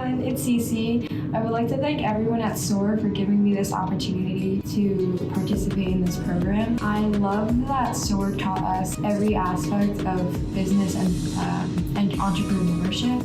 everyone, it's Cece. I would like to thank everyone at S.O.A.R for giving me this opportunity to participate in this program. I love that S.O.A.R taught us every aspect of business and entrepreneurship.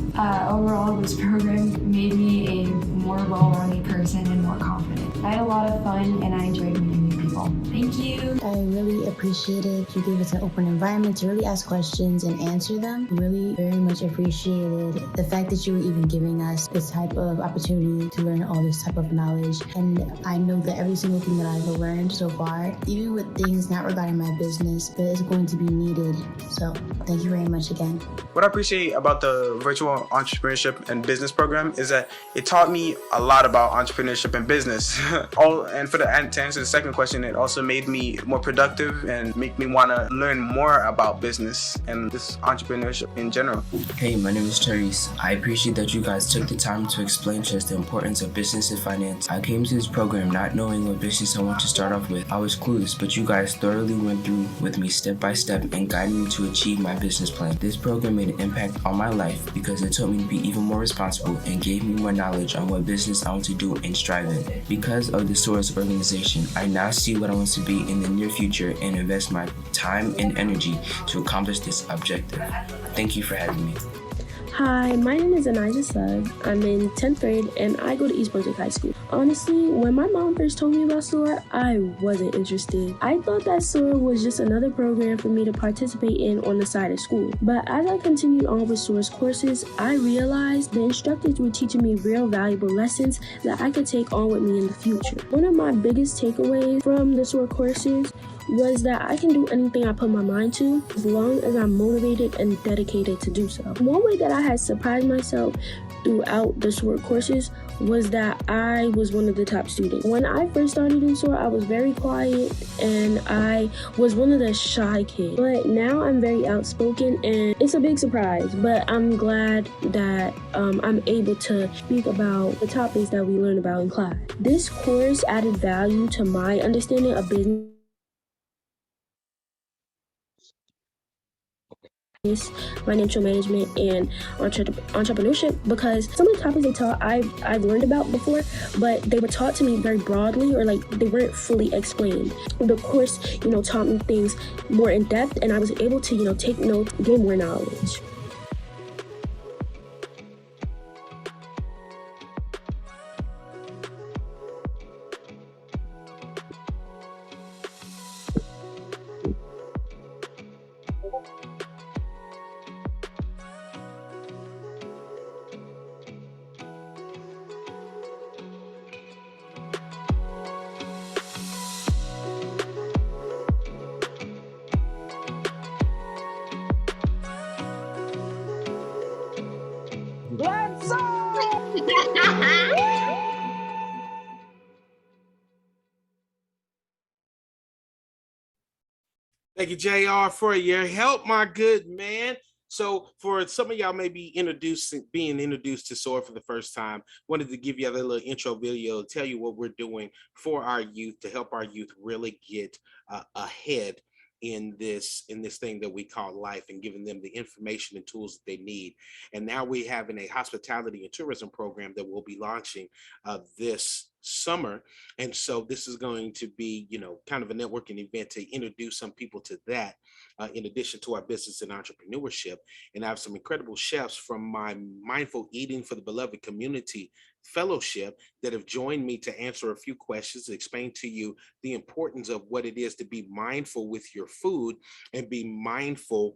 Overall, this program made me a more well-rounded person and more confident. I had a lot of fun and I enjoyed meeting new people. Thank you. I really appreciated you gave us an open environment to really ask questions and answer them. Really very much appreciated the fact that you were even giving us this type of opportunity to learn all this type of knowledge. And I know that every single thing that I've learned so far, even with things not regarding my business, that is going to be needed. So thank you very much again. What I appreciate about the virtual entrepreneurship and business program is that it taught me a lot about entrepreneurship and business. To answer the second question, it also made me more productive and make me want to learn more about business and this entrepreneurship in general. Hey, my name is Therese. I appreciate that you guys took the time to explain to us the importance of business and finance. I came to this program not knowing what business I want to start off with. I was clueless, but you guys thoroughly went through with me step by step and guided me to achieve my business plan. This program made an impact on my life because it taught me to be even more responsible and gave me more knowledge on what business I want to do and strive in. Because of the S.O.A.R organization, I now see what I want to be in the near future and invest my time and energy to accomplish this objective. Thank you for having me. Hi, my name is Anijah Sugg. I'm in 10th grade and I go to East Brunswick High School. Honestly, when my mom first told me about S.O.A.R, I wasn't interested. I thought that S.O.A.R was just another program for me to participate in on the side of school. But as I continued on with S.O.A.R's courses, I realized the instructors were teaching me real valuable lessons that I could take on with me in the future. One of my biggest takeaways from the S.O.A.R courses was that I can do anything I put my mind to as long as I'm motivated and dedicated to do so. One way that I had surprised myself throughout the S.O.A.R courses was that I was one of the top students. When I first started in S.O.A.R, I was very quiet and I was one of the shy kids. But now I'm very outspoken and it's a big surprise, but I'm glad that I'm able to speak about the topics that we learn about in class. This course added value to my understanding of business, financial management, and entrepreneurship, because some of the topics they taught I've learned about before, but they were taught to me very broadly, or like they weren't fully explained. The course, taught me things more in depth, and I was able to, take notes, gain more knowledge. Thank you, JR, for your help, my good man. So for some of y'all may be being introduced to S.O.A.R for the first time, wanted to give you a little intro video, tell you what we're doing for our youth to help our youth really get ahead in this thing that we call life, and giving them the information and tools that they need. And now we're having a hospitality and tourism program that we'll be launching this summer. And so this is going to be, kind of a networking event to introduce some people to that, in addition to our business and entrepreneurship. And I have some incredible chefs from my Mindful Eating for the Beloved Community Fellowship that have joined me to answer a few questions, explain to you the importance of what it is to be mindful with your food and be mindful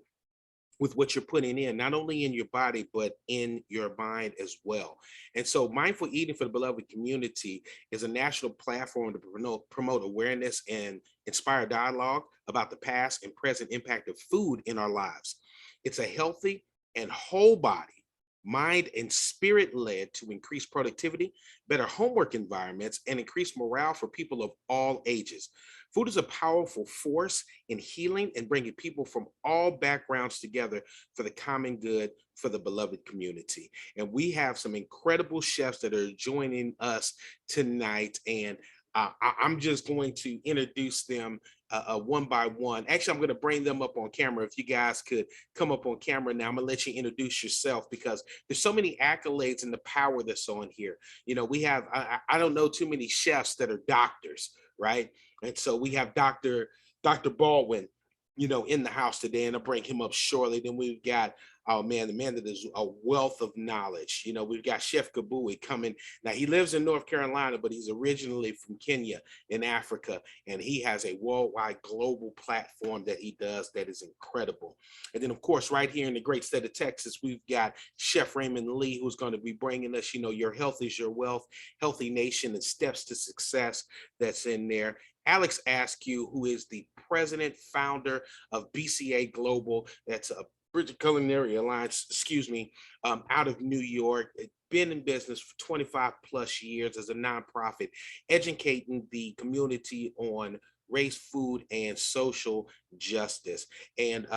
with what you're putting in, not only in your body, but in your mind as well. And so Mindful Eating for the Beloved Community is a national platform to promote awareness and inspire dialogue about the past and present impact of food in our lives. It's a healthy and whole body, mind and spirit led to increase productivity, better homework environments, and increase morale for people of all ages. Food is a powerful force in healing and bringing people from all backgrounds together for the common good, for the beloved community. And we have some incredible chefs that are joining us tonight, and I'm just going to introduce them one by one. Actually, I'm going to bring them up on camera. If you guys could come up on camera now, I'm going to let you introduce yourself because there's so many accolades and the power that's on here. You know, we have, I don't know too many chefs that are doctors, right? And so we have Dr. Baldwin, you know, in the house today, and I'll bring him up shortly. Then we've got, oh man, the man that is a wealth of knowledge. You know, we've got Chef Kabui coming. Now, he lives in North Carolina, but he's originally from Kenya in Africa, and he has a worldwide global platform that he does that is incredible. And then, of course, right here in the great state of Texas, we've got Chef Raymond Lee, who's going to be bringing us, you know, your health is your wealth, healthy nation, and steps to success that's in there. Alex Askew, who is the president, founder of BCA Global, that's a British Culinary Alliance, out of New York. Been in business for 25 plus years as a nonprofit, educating the community on race, food, and social justice. And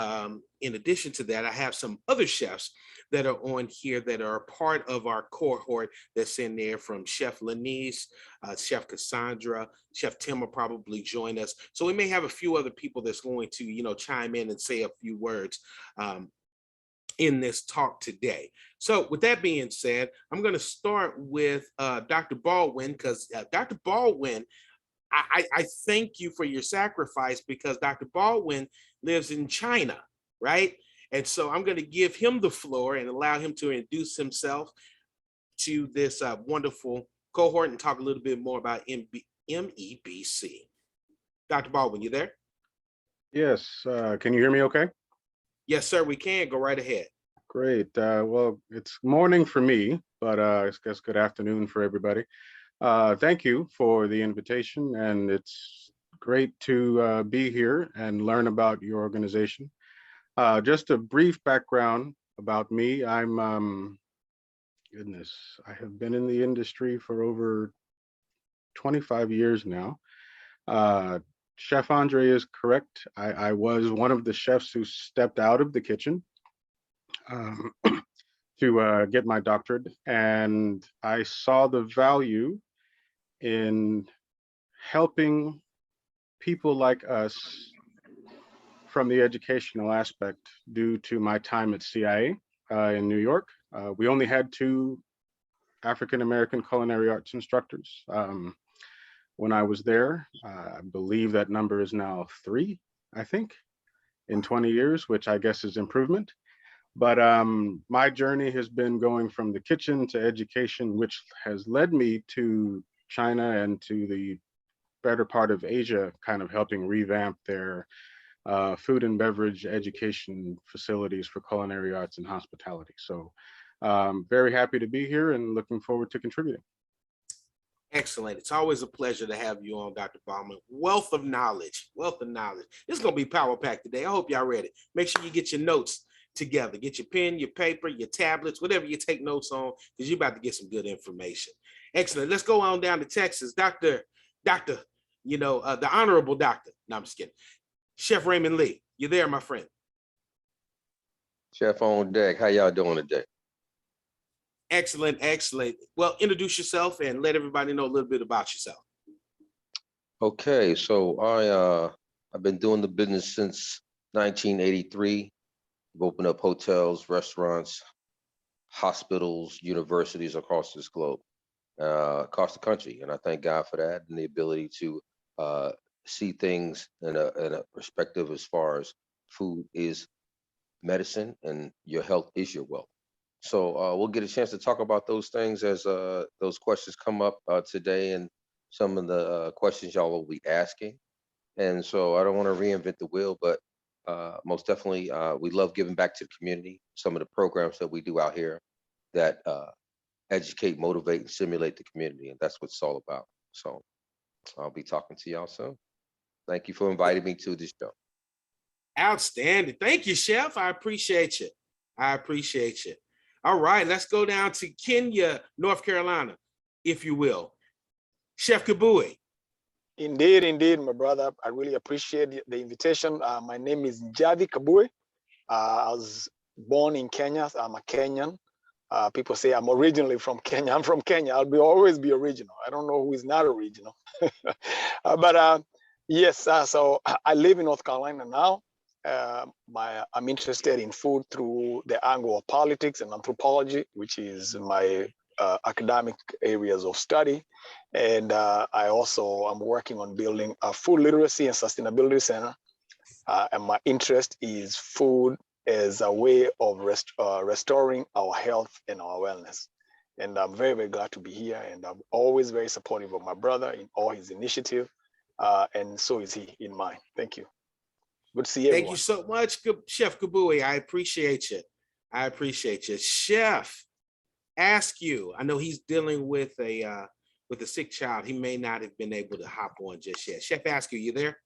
in addition to that, I have some other chefs that are on here that are part of our cohort that's in there, from Chef Lenise, Chef Cassandra, Chef Tim will probably join us. So we may have a few other people that's going to, you know, chime in and say a few words in this talk today. So with that being said, I'm going to start with Dr. Baldwin, because Dr. Baldwin, I thank you for your sacrifice, because Dr. Baldwin lives in China, right? And so I'm going to give him the floor and allow him to introduce himself to this wonderful cohort and talk a little bit more about MEBC. Dr. Baldwin, you there? Yes. Can you hear me okay? Yes, sir, we can. Go right ahead. Great. Well, it's morning for me, but I guess good afternoon for everybody. Thank you for the invitation, and it's great to be here and learn about your organization. Just a brief background about me. I'm, goodness, I have been in the industry for over 25 years now. Chef Andre is correct. I was one of the chefs who stepped out of the kitchen to get my doctorate, and I saw the value in helping people like us from the educational aspect due to my time at CIA in New York. We only had 2 African-American culinary arts instructors. When I was there, I believe that number is now 3, I think, in 20 years, which I guess is improvement. But my journey has been going from the kitchen to education, which has led me to China and to the better part of Asia, kind of helping revamp their food and beverage education facilities for culinary arts and hospitality. So very happy to be here and looking forward to contributing. Excellent. It's always a pleasure to have you on, Dr. Baldwin. Wealth of knowledge, wealth of knowledge. It's going to be power packed today. I hope y'all ready. Make sure you get your notes together. Get your pen, your paper, your tablets, whatever you take notes on, because you're about to get some good information. Excellent. Let's go on down to Texas. Doctor, you know, the honorable doctor. No, I'm just kidding. Chef Raymond Lee, you there, my friend? Chef on deck. How y'all doing today? Excellent, excellent. Well, introduce yourself and let everybody know a little bit about yourself. Okay, so I've been doing the business since 1983. I've opened up hotels, restaurants, hospitals, universities across this globe, across the country, and I thank God for that and the ability to see things in a perspective as far as food is medicine and your health is your wealth. So we'll get a chance to talk about those things as those questions come up today, and some of the questions y'all will be asking. And so I don't want to reinvent the wheel, but most definitely we love giving back to the community. Some of the programs that we do out here that educate, motivate, and stimulate the community, and that's what it's all about. So I'll be talking to y'all soon. Thank you for inviting me to this show. Outstanding. Thank you, Chef. I appreciate you. I appreciate you. All right, let's go down to Kenya, North Carolina, if you will. Chef Kabui. Indeed, my brother. I really appreciate the invitation. My name is Javi Kabui. I was born in Kenya. I'm a Kenyan. People say I'm originally from Kenya. I'm from Kenya. I'll always be original. I don't know who is not original. But Yes, so I live in North Carolina now. I'm interested in food through the angle of politics and anthropology, which is my academic areas of study. And I also am working on building a food literacy and sustainability center. And my interest is food as a way of restoring our health and our wellness. And I'm very, very glad to be here. And I'm always very supportive of my brother in all his initiative. And so is he in mine. Thank you. Good to see everyone. Thank you so much, Chef Kabui. I appreciate you. I appreciate you. Chef, ask you, I know he's dealing with a sick child. He may not have been able to hop on just yet. Chef Askew, you there?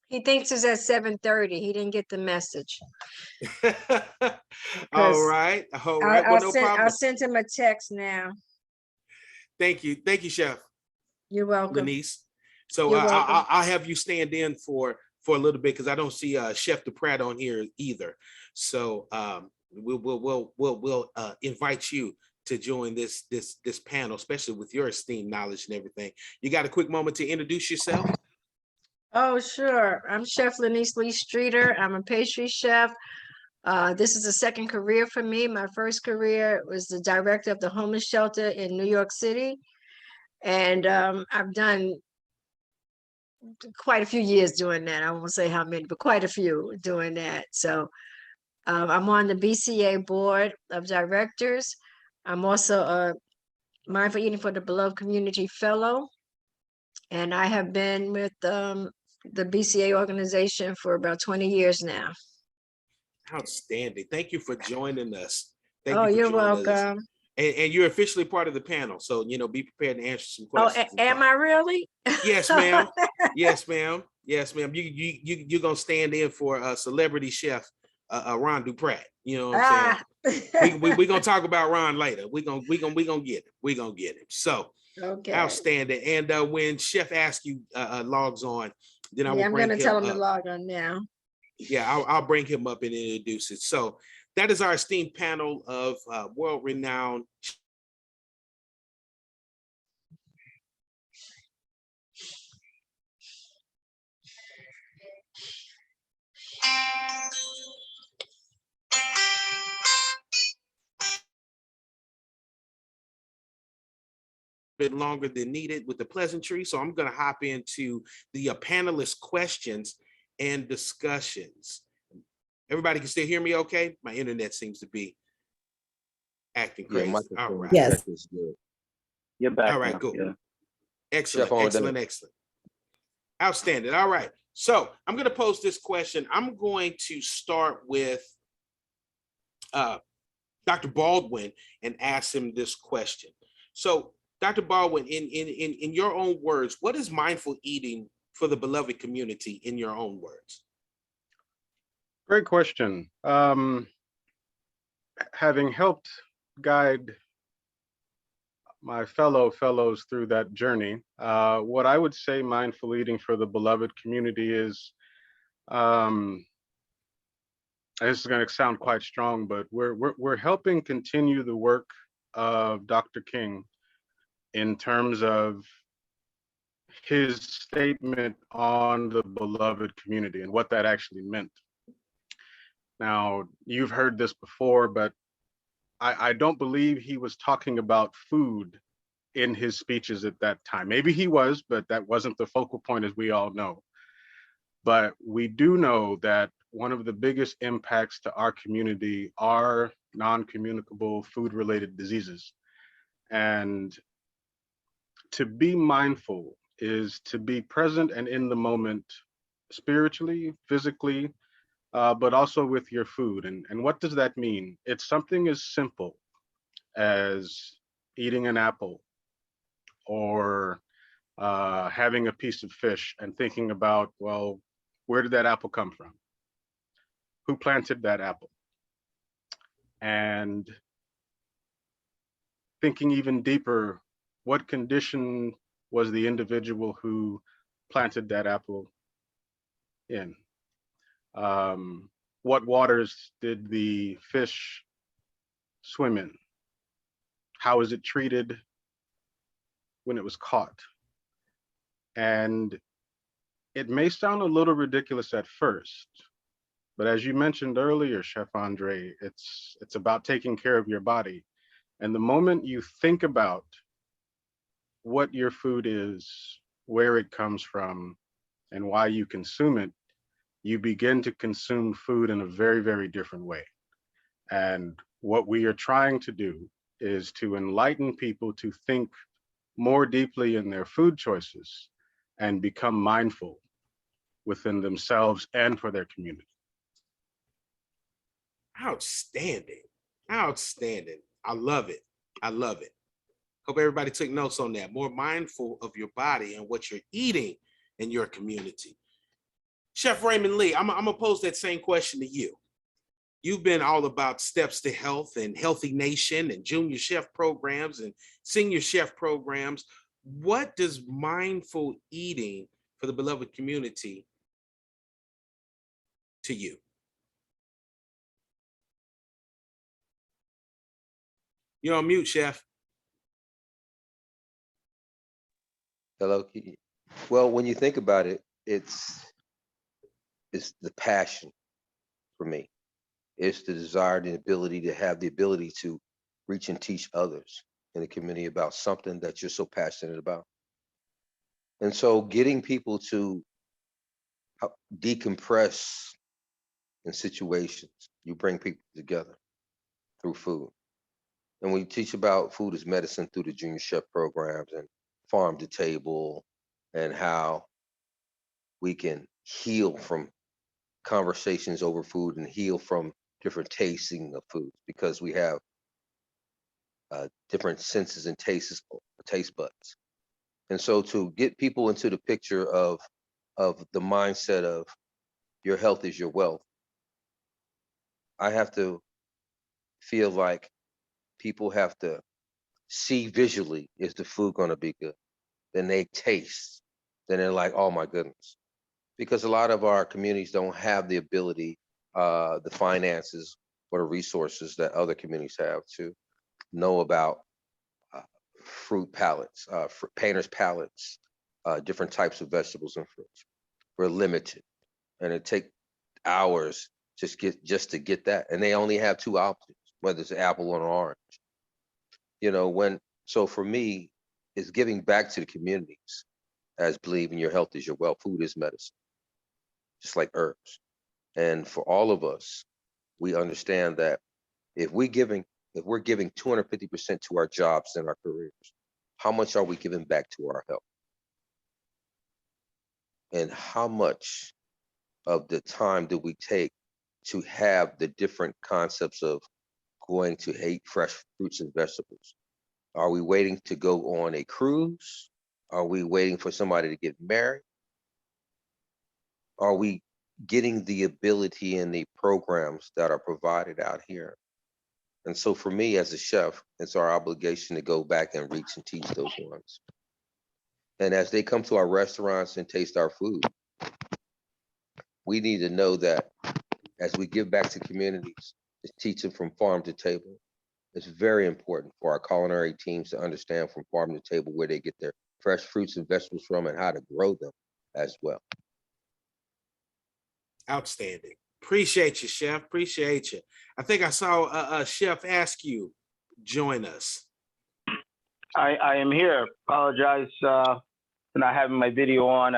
He thinks it's at 7:30. He didn't get the message. All right. All right. Well, no problem. I'll send him a text now. Thank you. Thank you, Chef. You're welcome. Lenise. So I'll have you stand in for a little bit because I don't see Chef DePratt on here either. So we'll invite you to join this panel, especially with your esteemed knowledge and everything. You got a quick moment to introduce yourself? Oh, sure. I'm Chef Lenise Lee Streeter. I'm a pastry chef. This is the second career for me. My first career was the director of the homeless shelter in New York City. And I've done quite a few years doing that. I won't say how many, but quite a few doing that. So I'm on the BCA board of directors. I'm also a Mindful Eating for the Beloved Community Fellow. And I have been with the BCA organization for about 20 years now. Outstanding. Thank you for joining us. You're welcome. And you're officially part of the panel. So, be prepared to answer some questions. Oh, am I really? Yes, ma'am. Yes, ma'am. Yes, ma'am. You're going to stand in for celebrity chef Ron DuPratt. You know what I'm saying? We're going to talk about Ron later. We're going to get him. We're going to get him. So, okay. Outstanding. And when Chef Askew logs on, then I'm going to tell him to log on now. Yeah, I'll bring him up and introduce it. So that is our esteemed panel of world-renowned bit longer than needed with the pleasantry. So I'm going to hop into the panelist questions and discussions. Everybody can still hear me okay? My internet seems to be acting crazy. All right. Yes. You're back. All right, now. cool. Yeah. Excellent, excellent. Outstanding. All right. So I'm going to pose this question. I'm going to start with Dr. Baldwin and ask him this question. So Dr. Baldwin, in your own words, what is mindful eating for the beloved community in your own words? Great question. Having helped guide my fellows through that journey, what I would say mindful eating for the beloved community is, this is going to sound quite strong, but we're helping continue the work of Dr. King in terms of his statement on the beloved community and what that actually meant. Now, you've heard this before, but I don't believe he was talking about food in his speeches at that time. Maybe he was, but that wasn't the focal point, as we all know. But we do know that one of the biggest impacts to our community are non-communicable food-related diseases. And to be mindful is to be present and in the moment, spiritually, physically, but also with your food. And what does that mean? It's something as simple as eating an apple or having a piece of fish and thinking about, well, where did that apple come from? Who planted that apple? And thinking even deeper, what condition was the individual who planted that apple in? What waters did the fish swim in? How is it treated when it was caught? And it may sound a little ridiculous at first, but as you mentioned earlier, Chef Andre, it's about taking care of your body. And the moment you think about what your food is, where it comes from, and why you consume it, you begin to consume food in a very, very different way. And what we are trying to do is to enlighten people to think more deeply in their food choices and become mindful within themselves and for their community. Outstanding. Outstanding. I love it. I love it. Hope everybody took notes on that. More mindful of your body and what you're eating in your community. Chef Raymond Lee, I'm gonna pose that same question to you. You've been all about Steps to Health and Healthy Nation and junior chef programs and senior chef programs. What does mindful eating for the beloved community to you? You're on mute, Chef. Hello. Well, when you think about it, it's the passion for me. It's the desire and ability to have the ability to reach and teach others in the community about something that you're so passionate about. And so getting people to decompress in situations, you bring people together through food. And we teach about food as medicine through the junior chef programs and farm to table, and how we can heal from conversations over food and heal from different tasting of foods, because we have different senses and taste buds. And so to get people into the picture of the mindset of your health is your wealth, I have to feel like people have to see visually, is the food going to be good? Then they taste, then they're like, oh my goodness. Because a lot of our communities don't have the ability, the finances or the resources that other communities have to know about fruit palettes, painter's palettes, different types of vegetables and fruits. We're limited, and it takes hours just to get that, and they only have two options, whether it's an apple or an orange. So for me, it's giving back to the communities, as believing your health is your wealth. Food is medicine, just like herbs. And for all of us, we understand that if we're giving 250% to our jobs and our careers, how much are we giving back to our health? And how much of the time do we take to have the different concepts of going to eat fresh fruits and vegetables? Are we waiting to go on a cruise? Are we waiting for somebody to get married? Are we getting the ability in the programs that are provided out here? And so for me as a chef, it's our obligation to go back and reach and teach those ones. And as they come to our restaurants and taste our food, we need to know that as we give back to communities, it's teaching from farm to table. It's very important for our culinary teams to understand from farm to table where they get their fresh fruits and vegetables from and how to grow them as well. Outstanding. Appreciate you, Chef. Appreciate you. I think I saw a Chef ask you, join us. I am here. Apologize for not having my video on.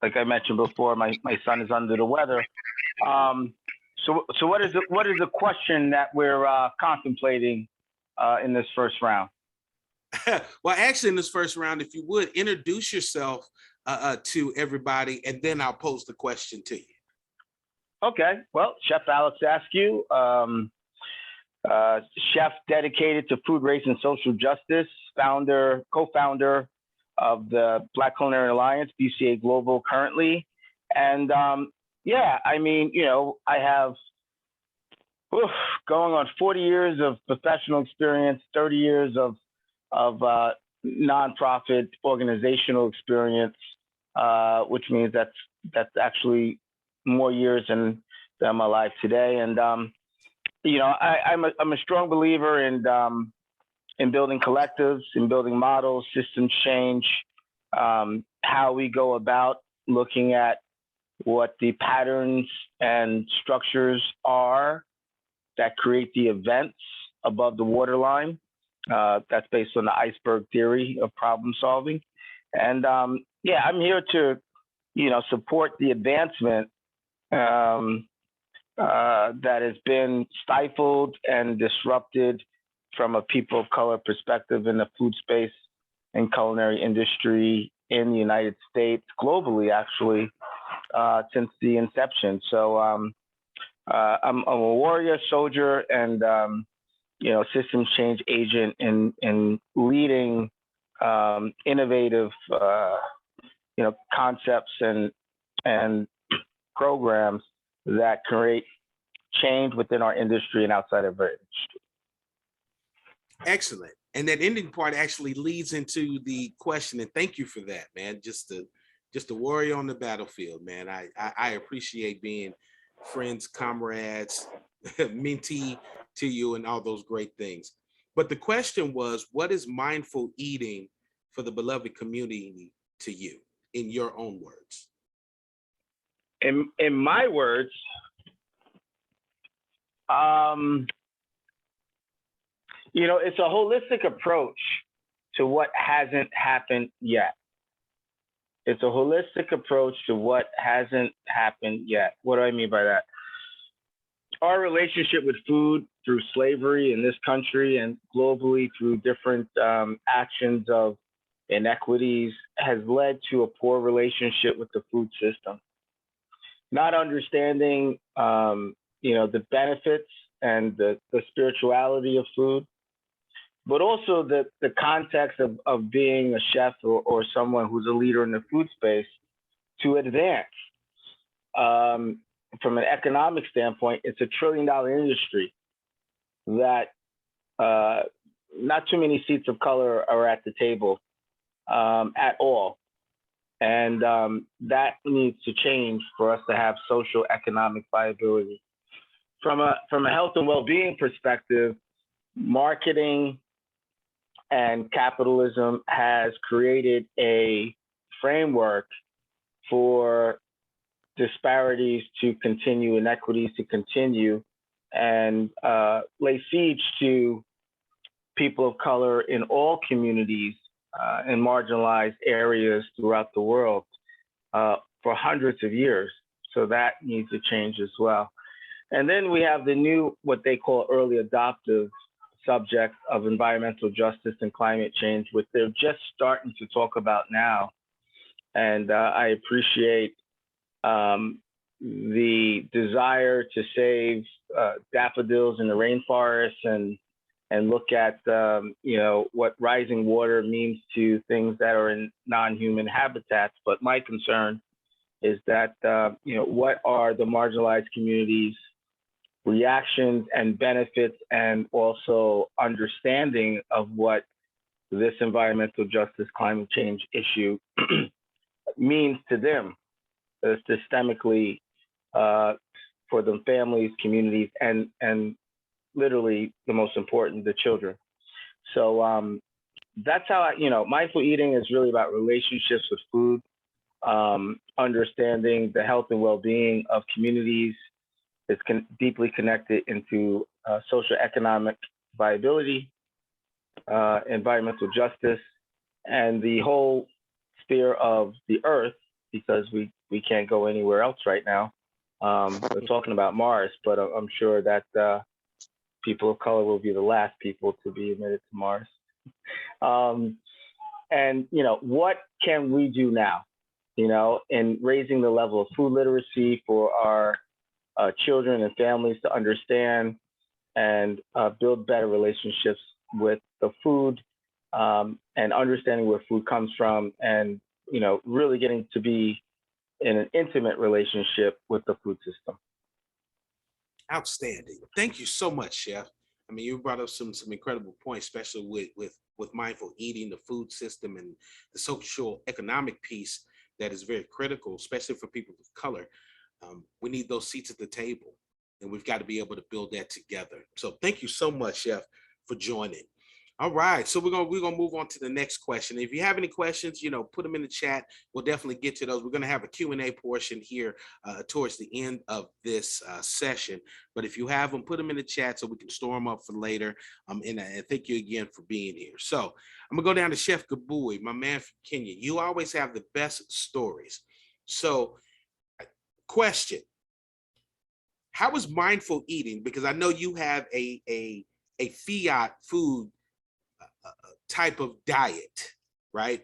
Like I mentioned before, my son is under the weather. So what is the question that we're contemplating in this first round? Well, actually, in this first round, if you would introduce yourself to everybody, and then I'll pose the question to you. Okay. Well, Chef Alex Askew, chef dedicated to food, race, and social justice, co-founder of the Black Culinary Alliance, BCA Global currently. And yeah, I mean, I have going on 40 years of professional experience, 30 years of nonprofit organizational experience, which means that's actually more years than I'm alive today. And I'm a strong believer in building collectives, in building models, systems change, how we go about looking at what the patterns and structures are that create the events above the waterline. That's based on the iceberg theory of problem solving. And yeah, I'm here to, support the advancement that has been stifled and disrupted from a people of color perspective in the food space and culinary industry in the United States, globally, actually, since the inception. So I'm a warrior, soldier, and systems change agent in leading innovative concepts and programs that create change within our industry and outside of our industry. Excellent. And that ending part actually leads into the question, and thank you for that, man. Just a warrior on the battlefield, man. I appreciate being friends, comrades, mentee to you, and all those great things. But the question was, what is mindful eating for the beloved community to you, in your own words? In my words, it's a holistic approach to what hasn't happened yet. It's a holistic approach to what hasn't happened yet. What do I mean by that? Our relationship with food through slavery in this country and globally through different actions of inequities has led to a poor relationship with the food system. Not understanding, the benefits and the spirituality of food, but also the context of being a chef or someone who's a leader in the food space to advance. From an economic standpoint, it's $1 trillion industry that not too many seats of color are at the table at all. And that needs to change for us to have social economic viability. From a health and well-being perspective, marketing and capitalism has created a framework for disparities to continue, inequities to continue, and lay siege to people of color in all communities in marginalized areas throughout the world for hundreds of years. So that needs to change as well. And then we have the new, what they call early adoptive subject of environmental justice and climate change, which they're just starting to talk about now. And I appreciate the desire to save daffodils in the rainforest and look at what rising water means to things that are in non-human habitats. But my concern is that what are the marginalized communities' reactions and benefits, and also understanding of what this environmental justice climate change issue means to them systemically for the families, communities, and literally the most important, the children. So that's how mindful eating is really about relationships with food, understanding the health and well-being of communities. It's deeply connected into social economic viability, environmental justice, and the whole sphere of the earth, because we can't go anywhere else right now. We're talking about Mars, but I'm sure that people of color will be the last people to be admitted to Mars. And what can we do now, in raising the level of food literacy for our children and families to understand and build better relationships with the food, and understanding where food comes from, and really getting to be in an intimate relationship with the food system. Outstanding. Thank you so much, Chef. I mean, you brought up some incredible points, especially with mindful eating, the food system, and the social economic piece that is very critical, especially for people of color. We need those seats at the table, and we've got to be able to build that together. So thank you so much, Chef, for joining. All right, so we're gonna move on to the next question. If you have any questions, put them in the chat. We'll definitely get to those. We're gonna have a Q&A portion here towards the end of this session. But if you have them, put them in the chat so we can store them up for later. And thank you again for being here. So I'm gonna go down to Chef Gabui, my man from Kenya. You always have the best stories. So, question: how is mindful eating? Because I know you have a fiat food type of diet, right?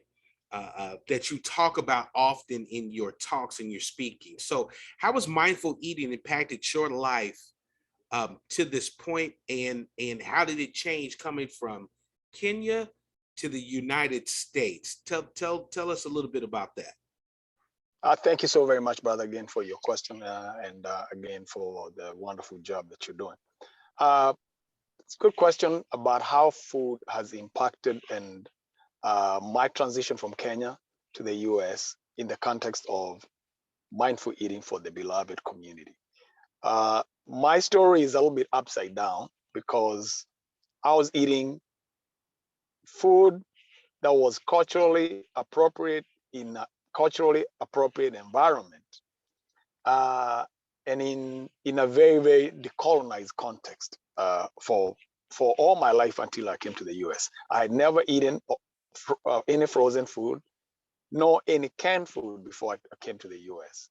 That you talk about often in your talks and your speaking. So, how has mindful eating impacted your life to this point, and how did it change coming from Kenya to the United States? Tell us a little bit about that. Thank you so very much, brother, again for your question and again for the wonderful job that you're doing. It's a good question about how food has impacted and my transition from Kenya to the US in the context of mindful eating for the beloved community. My story is a little bit upside down because I was eating food that was culturally appropriate in a culturally appropriate environment and in a very, very decolonized context for all my life until I came to the US. I had never eaten any frozen food, nor any canned food before I came to the US.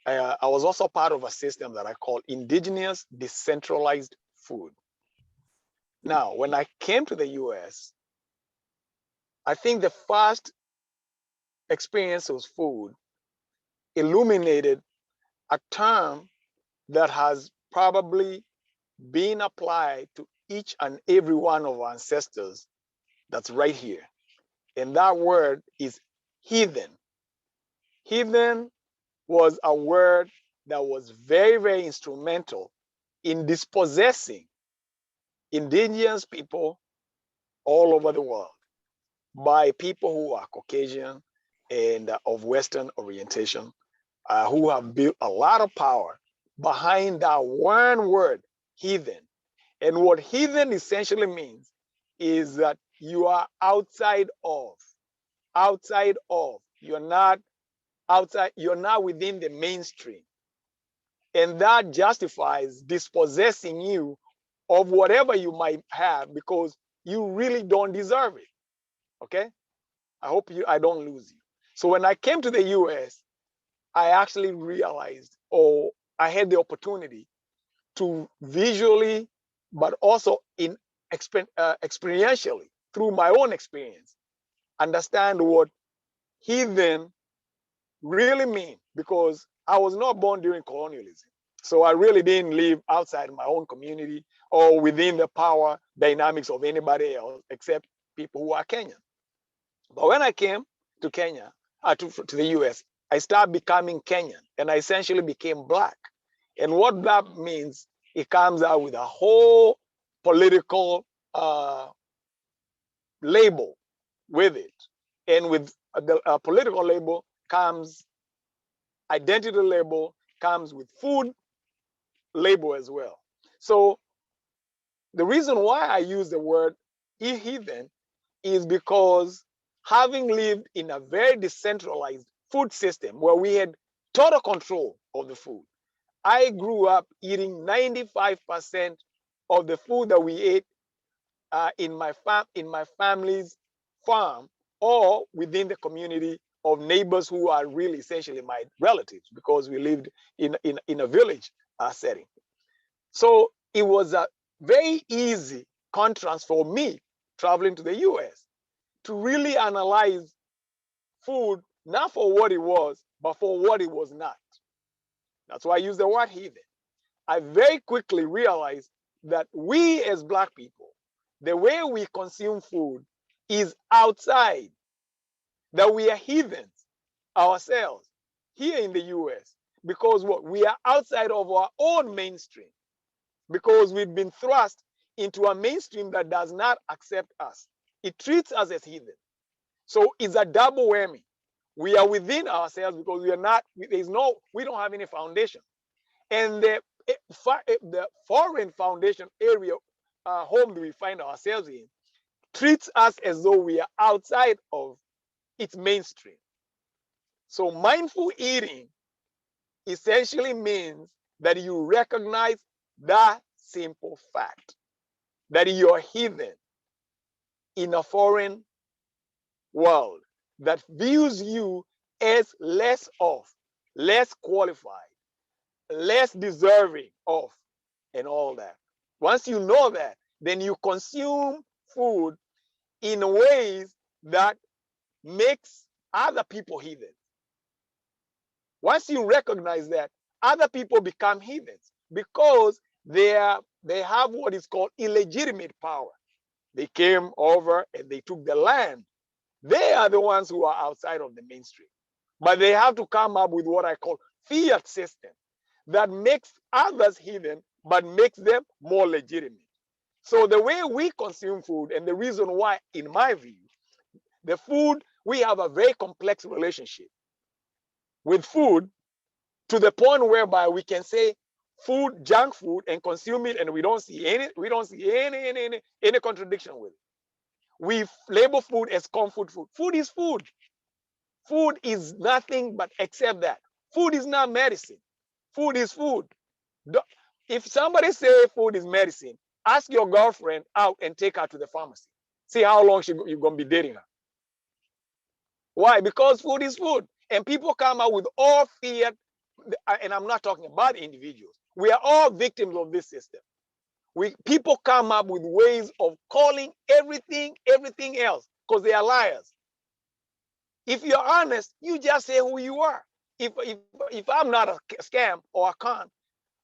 I was also part of a system that I call indigenous decentralized food. Now, when I came to the US, I think the first experience with food illuminated a term that has probably been applied to each and every one of our ancestors that's right here. And that word is heathen. Heathen was a word that was very, very instrumental in dispossessing indigenous people all over the world by people who are Caucasian and of Western orientation, who have built a lot of power behind that one word, heathen. And what heathen essentially means is that you are outside of, you're not outside, you're not within the mainstream. And that justifies dispossessing you of whatever you might have because you really don't deserve it. Okay? I hope I don't lose you. So when I came to the US, I actually realized, or I had the opportunity to visually, but also experientially, through my own experience, understand what heathen really mean, because I was not born during colonialism. So I really didn't live outside my own community or within the power dynamics of anybody else except people who are Kenyan. But when I came to Kenya, to the US, I started becoming Kenyan and I essentially became Black. And what that means, it comes out with a whole political label with it. And with the political label comes identity label, comes with food label as well. So the reason why I use the word heathen is because having lived in a very decentralized food system where we had total control of the food, I grew up eating 95% of the food that we ate in my family's farm or within the community of neighbors who are really essentially my relatives because we lived in a village setting. So it was a very easy contrast for me traveling to the US to really analyze food, not for what it was, but for what it was not. That's why I use the word heathen. I very quickly realized that we as Black people, the way we consume food is outside, that we are heathens ourselves here in the US because what we are outside of our own mainstream, because we've been thrust into a mainstream that does not accept us. It treats us as heathen. So it's a double whammy. We are within ourselves because we are not, we don't have any foundation. And the foreign foundation area, home that we find ourselves in, treats us as though we are outside of its mainstream. So mindful eating essentially means that you recognize that simple fact that you're hidden in a foreign world that views you as less of, less qualified, less deserving of, and all that. Once you know that, then you consume food in ways that makes other people heathen. Once you recognize that, other people become heathens because they have what is called illegitimate power. They came over and they took the land. They are the ones who are outside of the mainstream. But they have to come up with what I call fiat system that makes others heathen, but makes them more legitimate. So the way we consume food, and the reason why, in my view, the food, we have a very complex relationship with food, to the point whereby we can say food, junk food, and consume it, and we don't see any contradiction with it. We label food as comfort food. Food is food. Food is nothing but except that. Food is not medicine. Food is food. If somebody say food is medicine, ask your girlfriend out and take her to the pharmacy. See how long you're going to be dating her. Why? Because food is food. And people come out with all fear, and I'm not talking about individuals. We are all victims of this system. People come up with ways of calling everything else because they are liars. If you're honest, you just say who you are. If I'm not a scam or a con,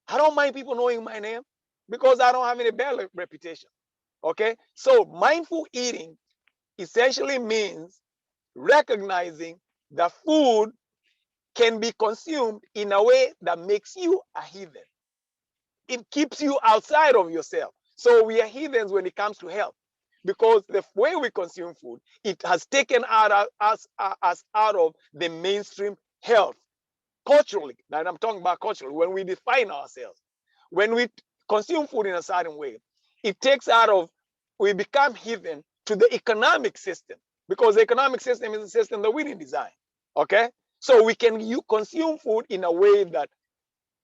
I don't mind people knowing my name because I don't have any bad reputation. Okay? So mindful eating essentially means recognizing that food can be consumed in a way that makes you a heathen. It keeps you outside of yourself. So we are heathens when it comes to health, because the way we consume food, it has taken us out of the mainstream health. Culturally, and I'm talking about culturally, when we define ourselves, when we consume food in a certain way, it takes out of, we become heathen to the economic system, because the economic system is a system that we didn't design. Okay? So we can consume food in a way that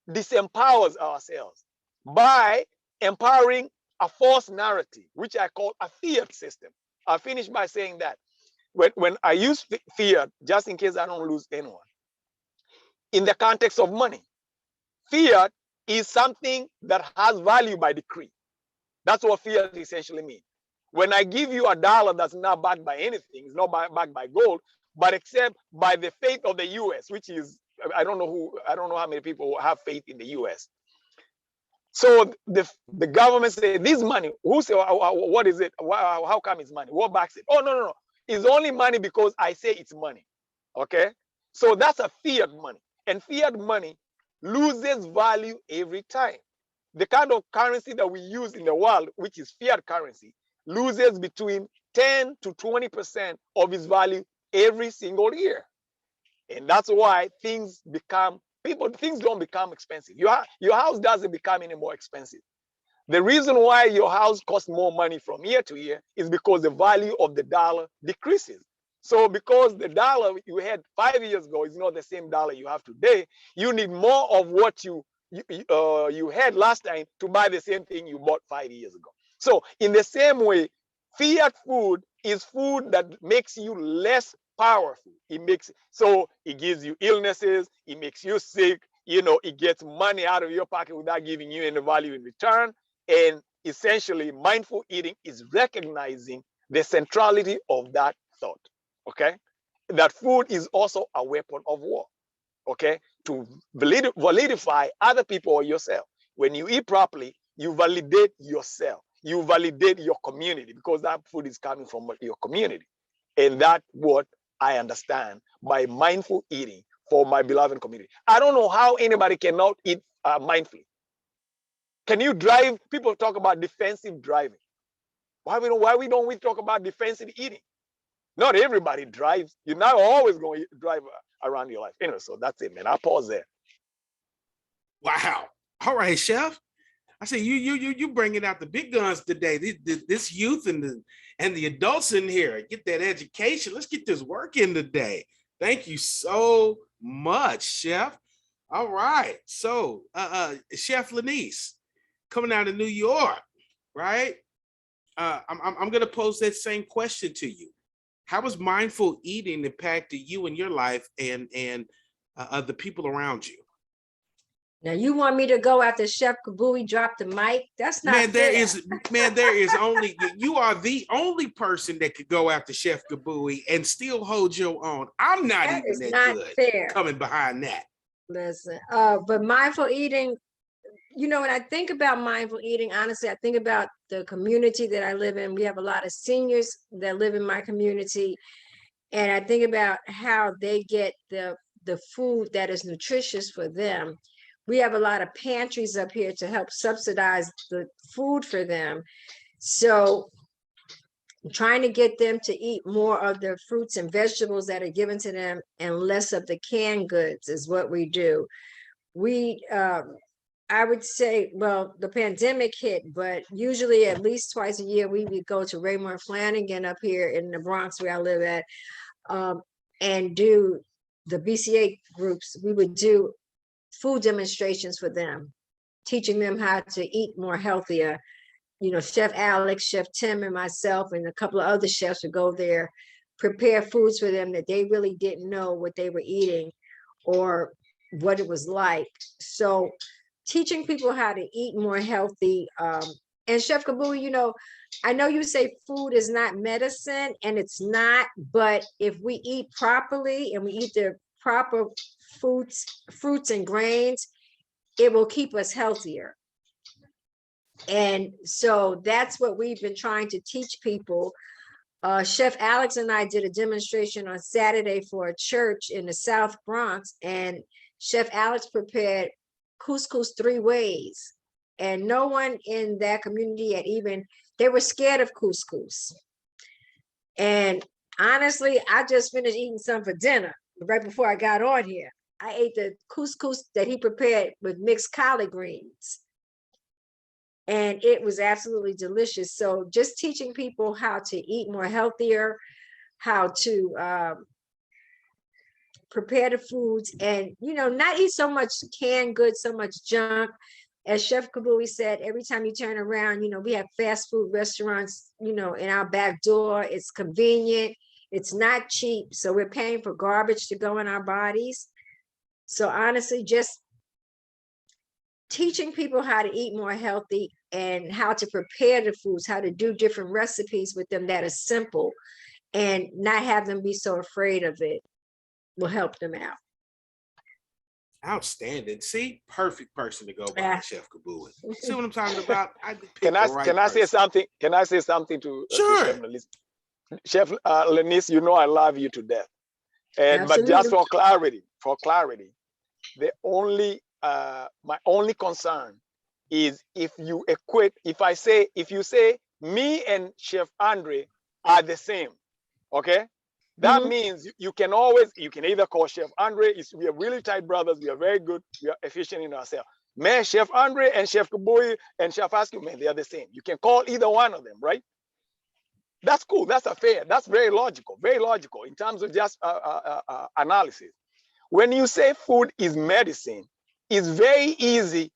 disempowers ourselves by empowering a false narrative, which I call a fiat system. I'll finish by saying that when I use fiat, just in case I don't lose anyone, in the context of money, fiat is something that has value by decree. That's what fiat essentially means. When I give you $1 that's not backed by anything, it's not backed by gold, but except by the faith of the US, which is, I don't know how many people have faith in the US. So the government say this money, who say, what is it? How come it's money? What backs it? Oh, no. It's only money because I say it's money. Okay? So that's a fiat money. And fiat money loses value every time. The kind of currency that we use in the world, which is fiat currency, loses between 10 to 20% of its value every single year. And that's why things don't become expensive. Your house doesn't become any more expensive. The reason why your house costs more money from year to year is because the value of the dollar decreases. So because the dollar you had 5 years ago is not the same dollar you have today, you need more of what you had last time to buy the same thing you bought 5 years ago. So in the same way, fiat food is food that makes you less powerful. It gives you illnesses, it makes you sick, it gets money out of your pocket without giving you any value in return. And essentially, mindful eating is recognizing the centrality of that thought. Okay? That food is also a weapon of war. Okay? To validify other people or yourself. When you eat properly, you validate yourself. You validate your community, because that food is coming from your community. And that's what I understand by mindful eating for my beloved community. I don't know how anybody cannot eat mindfully. Can you drive? People talk about defensive driving. Why don't we talk about defensive eating? Not everybody drives. You're not always going to drive around your life. Anyway, so that's it, man. I'll pause there. Wow. All right, Chef. I say you bringing out the big guns today. This youth and the adults in here, get that education. Let's get this work in today. Thank you so much, Chef. All right, so Chef Lanice, coming out of New York, right? I'm gonna pose that same question to you. How has mindful eating impacted you in your life and the people around you? Now you want me to go after Chef Kabui dropped the mic? That's not Man, fair. there is only, you are the only person that could go after Chef Kabui and still hold your own. I'm not That even is that not good fair. coming behind that. Listen, but mindful eating, you know, when I think about mindful eating, honestly, I think about the community that I live in. We have a lot of seniors that live in my community. And I think about how they get the food that is nutritious for them. We have a lot of pantries up here to help subsidize the food for them. So trying to get them to eat more of the fruits and vegetables that are given to them and less of the canned goods is what we do. We, I would say, well, the pandemic hit, but usually at least twice a year, we would go to Raymond Flanagan up here in the Bronx where I live at, and do the BCA groups. We would do food demonstrations for them, teaching them how to eat more healthier. You know, Chef Alex, Chef Tim, and myself, and a couple of other chefs would go there, prepare foods for them that they really didn't know what they were eating or what it was like. So teaching people how to eat more healthy. And Chef Kabui, you know, I know you say food is not medicine, and it's not, but if we eat properly and we eat the proper fruits and grains, it will keep us healthier. And so that's what we've been trying to teach people. Chef Alex and I did a demonstration on Saturday for a church in the South Bronx, and Chef Alex prepared couscous 3 ways. And no one in that community they were scared of couscous. And honestly, I just finished eating some for dinner right before I got on here. I ate the couscous that he prepared with mixed collard greens. And it was absolutely delicious. So just teaching people how to eat more healthier, how to prepare the foods, and, you know, not eat so much canned goods, so much junk. As Chef Kabui said, every time you turn around, you know, we have fast food restaurants, you know, in our back door. It's convenient. It's not cheap. So we're paying for garbage to go in our bodies. So honestly, just teaching people how to eat more healthy and how to prepare the foods, how to do different recipes with them that are simple and not have them be so afraid of it will help them out. Outstanding. See, perfect person to go by, Yeah. Chef Kabui. See what I'm talking about? Can I say something? Can I say something to Sure. Chef Lanice? Chef Lanice, you know I love you to death. And but just for clarity, the only my only concern is if you say me and Chef Andre are the same, okay? That means you can either call Chef Andre. We are really tight brothers. We are very good. We are efficient in ourselves. Man, Chef Andre and Chef Kabui and Chef Askew, man, they are the same. You can call either one of them, right? That's cool. That's fair. That's very logical in terms of just analysis. When you say food is medicine, it's very easy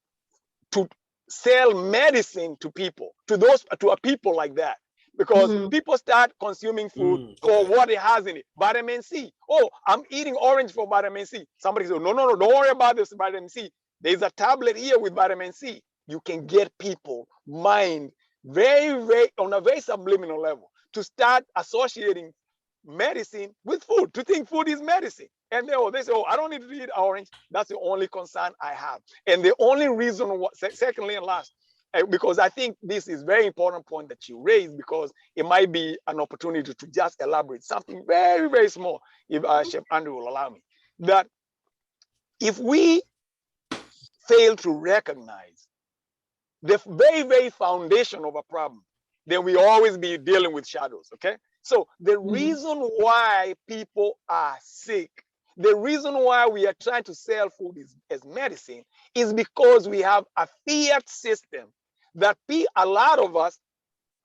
to sell medicine to people, to a people like that. Because people start consuming food for what it has in it. Vitamin C. Oh, I'm eating orange for vitamin C. Somebody says, no, don't worry about this vitamin C. There's a tablet here with vitamin C. You can get people mind on a very subliminal level to start associating medicine with food, to think food is medicine. And they say, oh, I don't need to eat orange. That's the only concern I have. And the only reason, secondly and last, because I think this is very important point that you raised, because it might be an opportunity to just elaborate something very, very small, if Chef Andrew will allow me. That if we fail to recognize the very, very foundation of a problem, then we always be dealing with shadows, okay? So the reason why people are sick The reason why we are trying to sell food as medicine is because we have a fiat system that a lot of us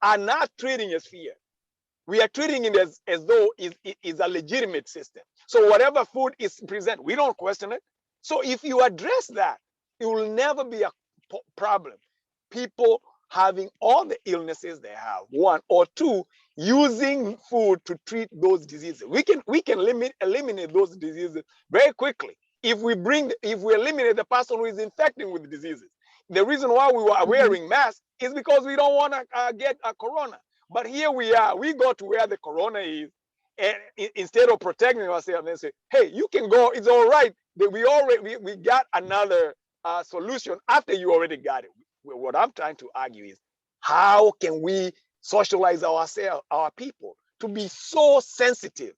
are not treating as fiat. We are treating it as though it's a legitimate system. So whatever food is present, we don't question it. So if you address that, it will never be a problem. People having all the illnesses they have, one, or two, using food to treat those diseases. We can eliminate those diseases very quickly if we eliminate the person who is infecting with diseases. The reason why we were wearing masks is because we don't want to get a corona. But here we are, we go to where the corona is, and instead of protecting ourselves and say, hey, you can go, it's all right. We got another solution after you already got it. What I'm trying to argue is, how can we socialize ourselves, our people, to be so sensitive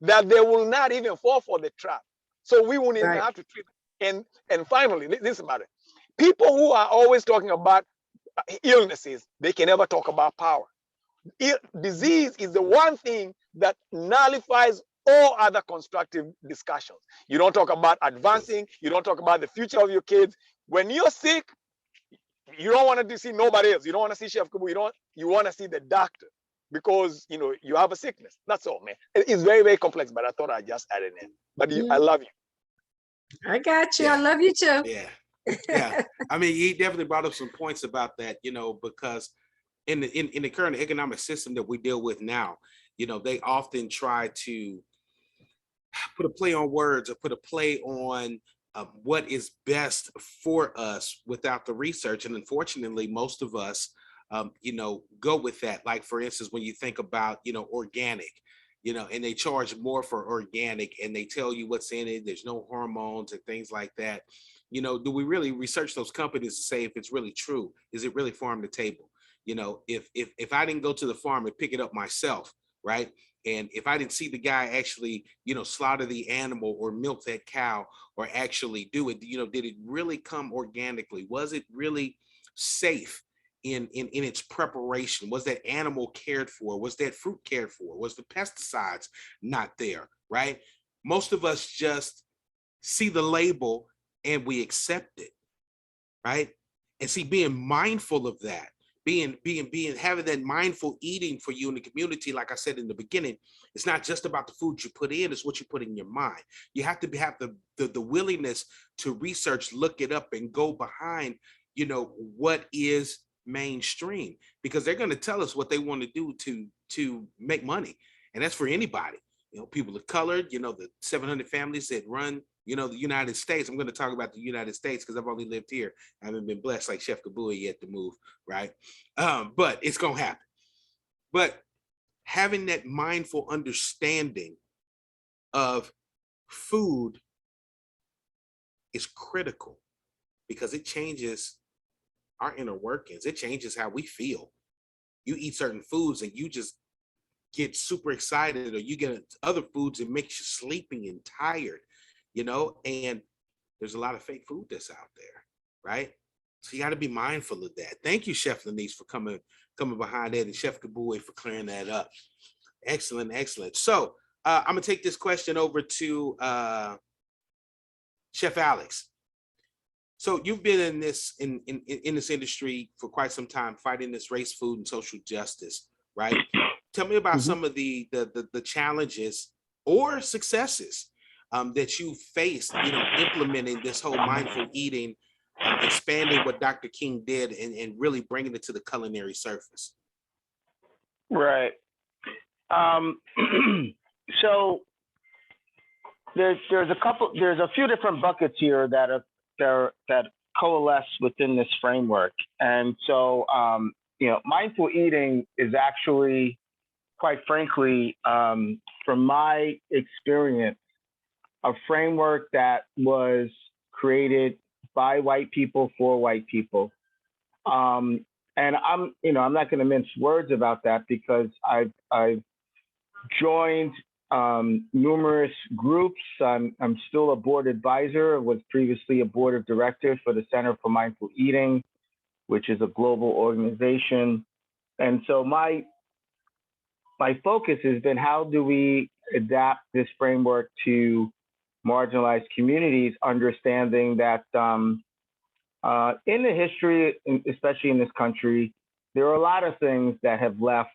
that they will not even fall for the trap? So we won't even have to treat them. And finally, this is about it. People who are always talking about illnesses, they can never talk about power. Disease is the one thing that nullifies all other constructive discussions. You don't talk about advancing, you don't talk about the future of your kids. When you're sick, you don't want to see nobody else. You don't want to see Chef Kubu. You want to see the doctor because you have a sickness. That's all, man. It's very, very complex, but I thought I'd just add it in. But I love you. I got you. Yeah. I love you too. Yeah. Yeah. I mean, he definitely brought up some points about that, because in the current economic system that we deal with now, they often try to put a play on words or put a play on what is best for us without the research. And unfortunately, most of us, go with that. Like, for instance, when you think about, organic, and they charge more for organic and they tell you what's in it, there's no hormones and things like that. Do we really research those companies to say if it's really true? Is it really farm to table? If I didn't go to the farm and pick it up myself, right? And if I didn't see the guy actually, slaughter the animal or milk that cow or actually do it, did it really come organically? Was it really safe in its preparation? Was that animal cared for? Was that fruit cared for? Was the pesticides not there, right? Most of us just see the label and we accept it, right? And see, being mindful of that, having that mindful eating for you in the community, like I said in the beginning, it's not just about the food you put in, it's what you put in your mind. You have to have the willingness to research, look it up, and go behind, what is mainstream, because they're going to tell us what they want to do to make money. And that's for anybody, people of color, the 700 families that run the United States. I'm going to talk about the United States because I've only lived here. I haven't been blessed like Chef Kabui yet to move, right? But it's going to happen. But having that mindful understanding of food is critical because it changes our inner workings. It changes how we feel. You eat certain foods and you just get super excited, or you get other foods that makes you sleepy and tired. And there's a lot of fake food that's out there, right? So you got to be mindful of that. Thank you, Chef Lanice, for coming behind that, and Chef Kabui for clearing that up. Excellent. So I'm gonna take this question over to Chef Alex. So you've been in this industry for quite some time, fighting this race, food, and social justice, right? Tell me about some of the challenges or successes that you faced, implementing this whole mindful eating, expanding what Dr. King did, and really bringing it to the culinary surface. Right. So there's a few different buckets here that coalesce within this framework, and so mindful eating is actually, quite frankly, from my experience, a framework that was created by white people for white people. And I'm not going to mince words about that because I've joined numerous groups. I'm still a board advisor, was previously a board of directors for the Center for Mindful Eating, which is a global organization. And so my focus has been, how do we adapt this framework to marginalized communities, understanding that in the history, especially in this country, there are a lot of things that have left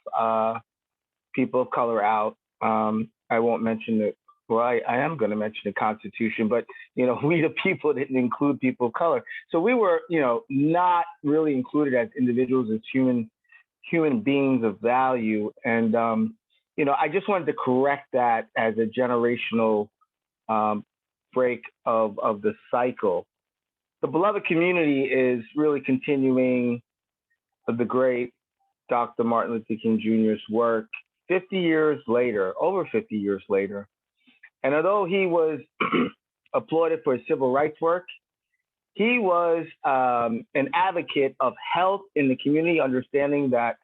people of color out. I won't mention it. Well, I am going to mention the Constitution, but we the people didn't include people of color, so we were not really included as individuals, as human beings of value. And I just wanted to correct that as a generational break of the cycle. The beloved community is really continuing the great Dr. Martin Luther King Jr.'s work 50 years later, over 50 years later. And although he was applauded for his civil rights work, he was an advocate of health in the community, understanding that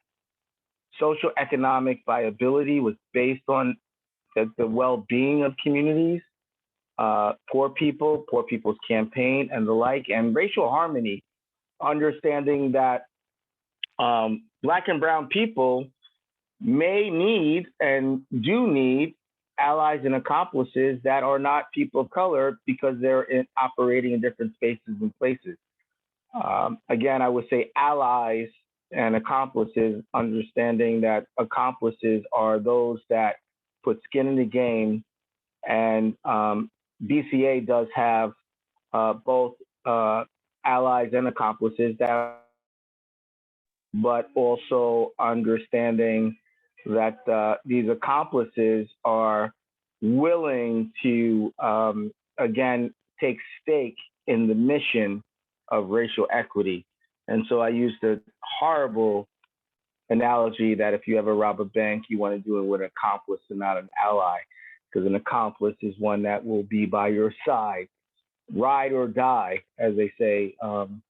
social economic viability was based on the well-being of communities, poor people's campaign, and the like, and racial harmony, understanding that Black and brown people may need and do need allies and accomplices that are not people of color because they're operating in different spaces and places. Again, I would say allies and accomplices, understanding that accomplices are those that put skin in the game. And BCA does have both allies and accomplices, but also understanding that these accomplices are willing to, again, take stake in the mission of racial equity. And so I used a horrible analogy that if you ever rob a bank, you want to do it with an accomplice and not an ally, because an accomplice is one that will be by your side, ride or die, as they say, in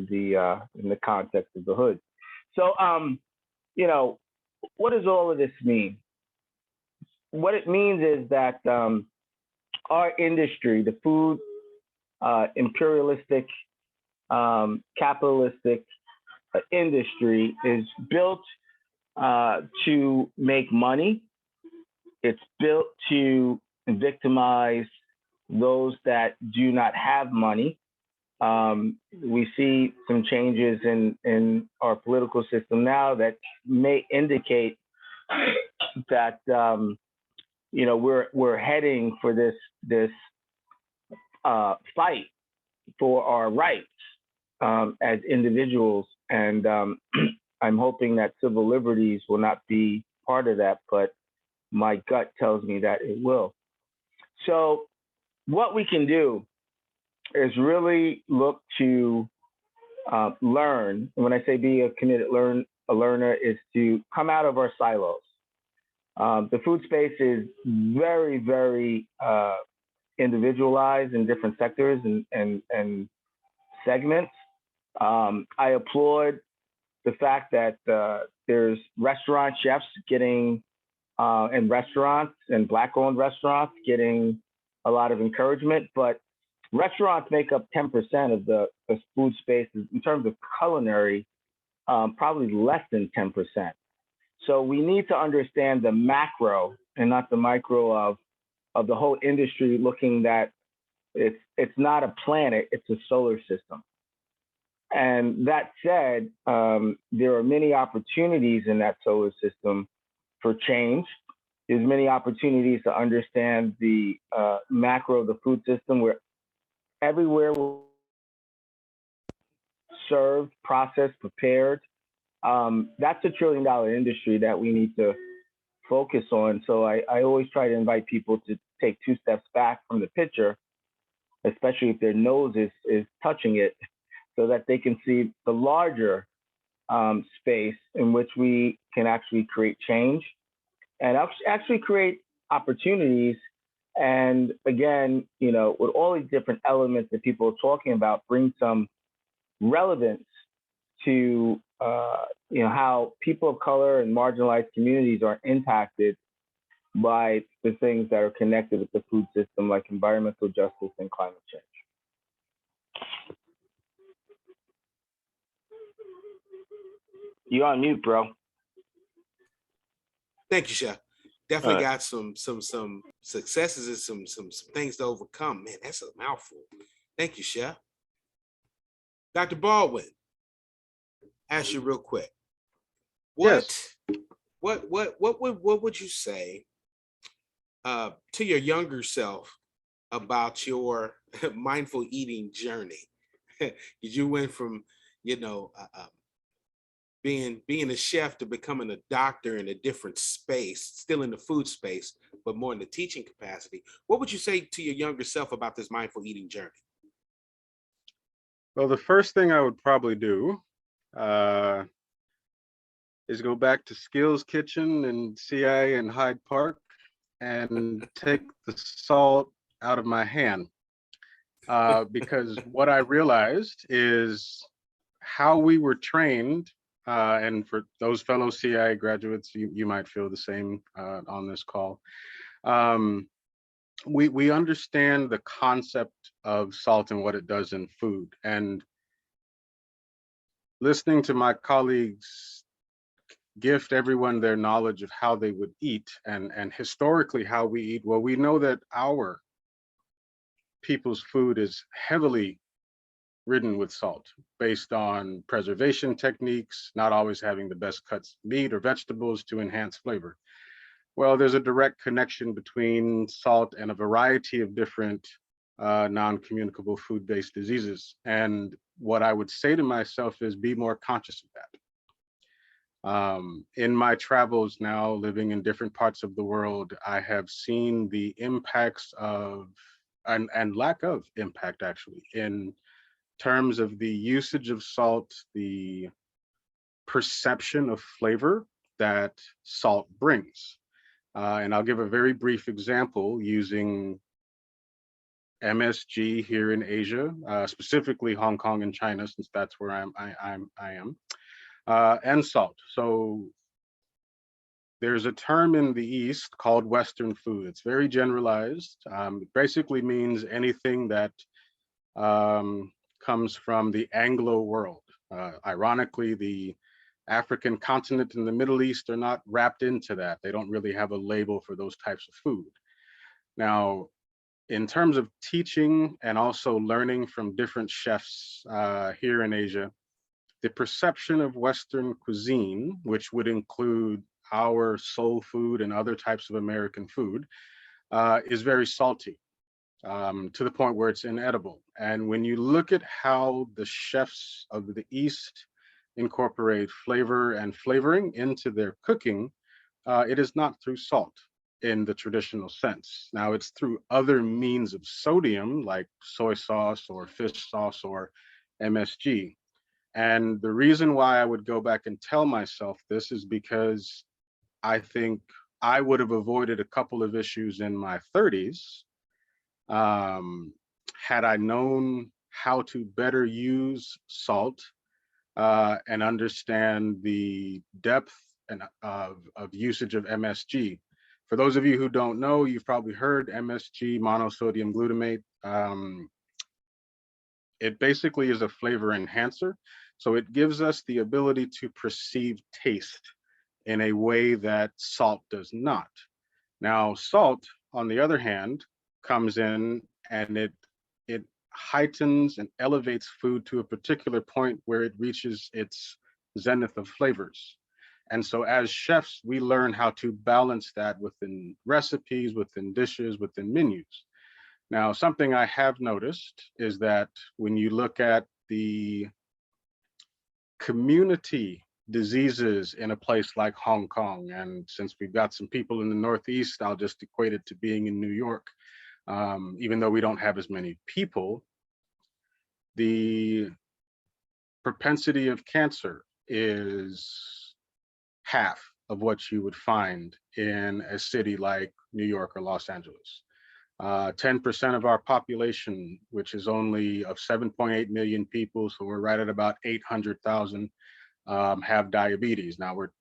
the context of the hood. So, what does all of this mean? What it means is that our industry, the food imperialistic, capitalistic industry, is built to make money. It's built to victimize those that do not have money. We see some changes in our political system now that may indicate that we're heading for this fight for our rights as individuals, and I'm hoping that civil liberties will not be part of that, but my gut tells me that it will. So what we can do is really look to learn. And when I say be a committed learner, is to come out of our silos. The food space is very, very individualized in different sectors and segments. I applaud the fact that there's restaurant chefs getting, and restaurants and Black-owned restaurants getting a lot of encouragement, but restaurants make up 10% of the food space in terms of culinary, probably less than 10%. So we need to understand the macro and not the micro of the whole industry, looking that it's not a planet, it's a solar system. And that said, there are many opportunities in that solar system for change. There's many opportunities to understand the macro of the food system, where everywhere will served, processed, prepared. That's $1 trillion industry that we need to focus on. So I always try to invite people to take 2 steps back from the picture, especially if their nose is touching it, so that they can see the larger space in which we can actually create change and actually create opportunities. And again, with all these different elements that people are talking about, bring some relevance to how people of color and marginalized communities are impacted by the things that are connected with the food system, like environmental justice and climate change. You're on mute, bro. Thank you, Chef. definitely Right. got some successes and some things to overcome. Man, that's a mouthful. Thank you, Chef. Dr. Baldwin, ask you real quick. What Yes. what would you say to your younger self about your mindful eating journey? You went from, you know, being a chef to becoming a doctor in a different space, still in the food space, but more in the teaching capacity. What would you say to your younger self about this mindful eating journey? Well, the first thing I would probably do uh, is go back to Skills Kitchen and CI in Hyde Park and take the salt out of my hand. Because what I realized is how we were trained, and for those fellow CI graduates, you might feel the same on this call. Um, we understand the concept of salt and what it does in food. And listening to my colleagues gift everyone their knowledge of how they would eat and historically how we eat, well, we know that our people's food is heavily ridden with salt based on preservation techniques, not always having the best cuts meat or vegetables to enhance flavor. Well, there's a direct connection between salt and a variety of different non-communicable food-based diseases. And what I would say to myself is be more conscious of that. In my travels now, living in different parts of the world, I have seen the impacts of, and lack of impact actually, in terms of the usage of salt, the perception of flavor that salt brings. And I'll give a very brief example using MSG here in Asia, specifically Hong Kong and China, since that's where I am, and salt. So there's a term in the East called Western food. It's very generalized. It basically means anything that comes from the Anglo world. Ironically, the African continent and the Middle East are not wrapped into that. They don't really have a label for those types of food. Now, in terms of teaching and also learning from different chefs here in Asia, the perception of Western cuisine, which would include our soul food and other types of American food, is very salty. To the point where it's inedible. And when you look at how the chefs of the East incorporate flavor and flavoring into their cooking, it is not through salt in the traditional sense. Now it's through other means of sodium like soy sauce or fish sauce or MSG. And the reason why I would go back and tell myself this is because I think I would have avoided a couple of issues in my 30s had I known how to better use salt and understand the depth and of usage of MSG. For those of you who don't know, you've probably heard MSG, monosodium glutamate. It basically is a flavor enhancer. So it gives us the ability to perceive taste in a way that salt does not. Now, salt, on the other hand, comes in and it heightens and elevates food to a particular point where it reaches its zenith of flavors. And so as chefs, we learn how to balance that within recipes, within dishes, within menus. Now, something I have noticed is that when you look at the community diseases in a place like Hong Kong, and since we've got some people in the Northeast, I'll just equate it to being in New York. Even though we don't have as many people, the propensity of cancer is half of what you would find in a city like New York or Los Angeles. 10% of our population, which is only of 7.8 million people, so we're right at about 800,000, have diabetes. Now we're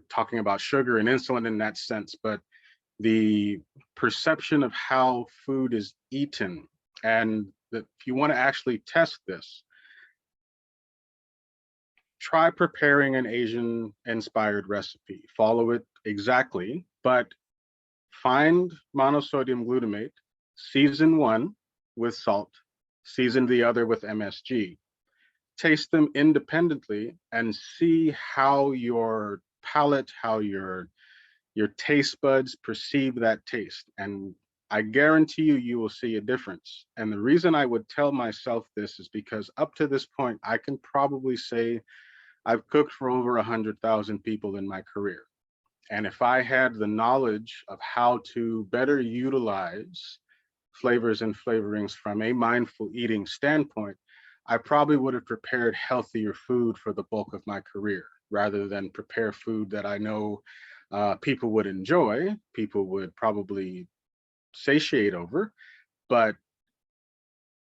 talking about sugar and insulin in that sense, but the perception of how food is eaten, and that if you want to actually test this, try preparing an Asian inspired recipe. Follow it exactly, but find monosodium glutamate, season one with salt, season the other with MSG. Taste them independently and see how your palate, how your taste buds perceive that taste. And I guarantee you, you will see a difference. And the reason I would tell myself this is because up to this point, I can probably say I've cooked for over 100,000 people in my career. And if I had the knowledge of how to better utilize flavors and flavorings from a mindful eating standpoint, I probably would have prepared healthier food for the bulk of my career rather than prepare food that I know people would enjoy, people would probably satiate over, but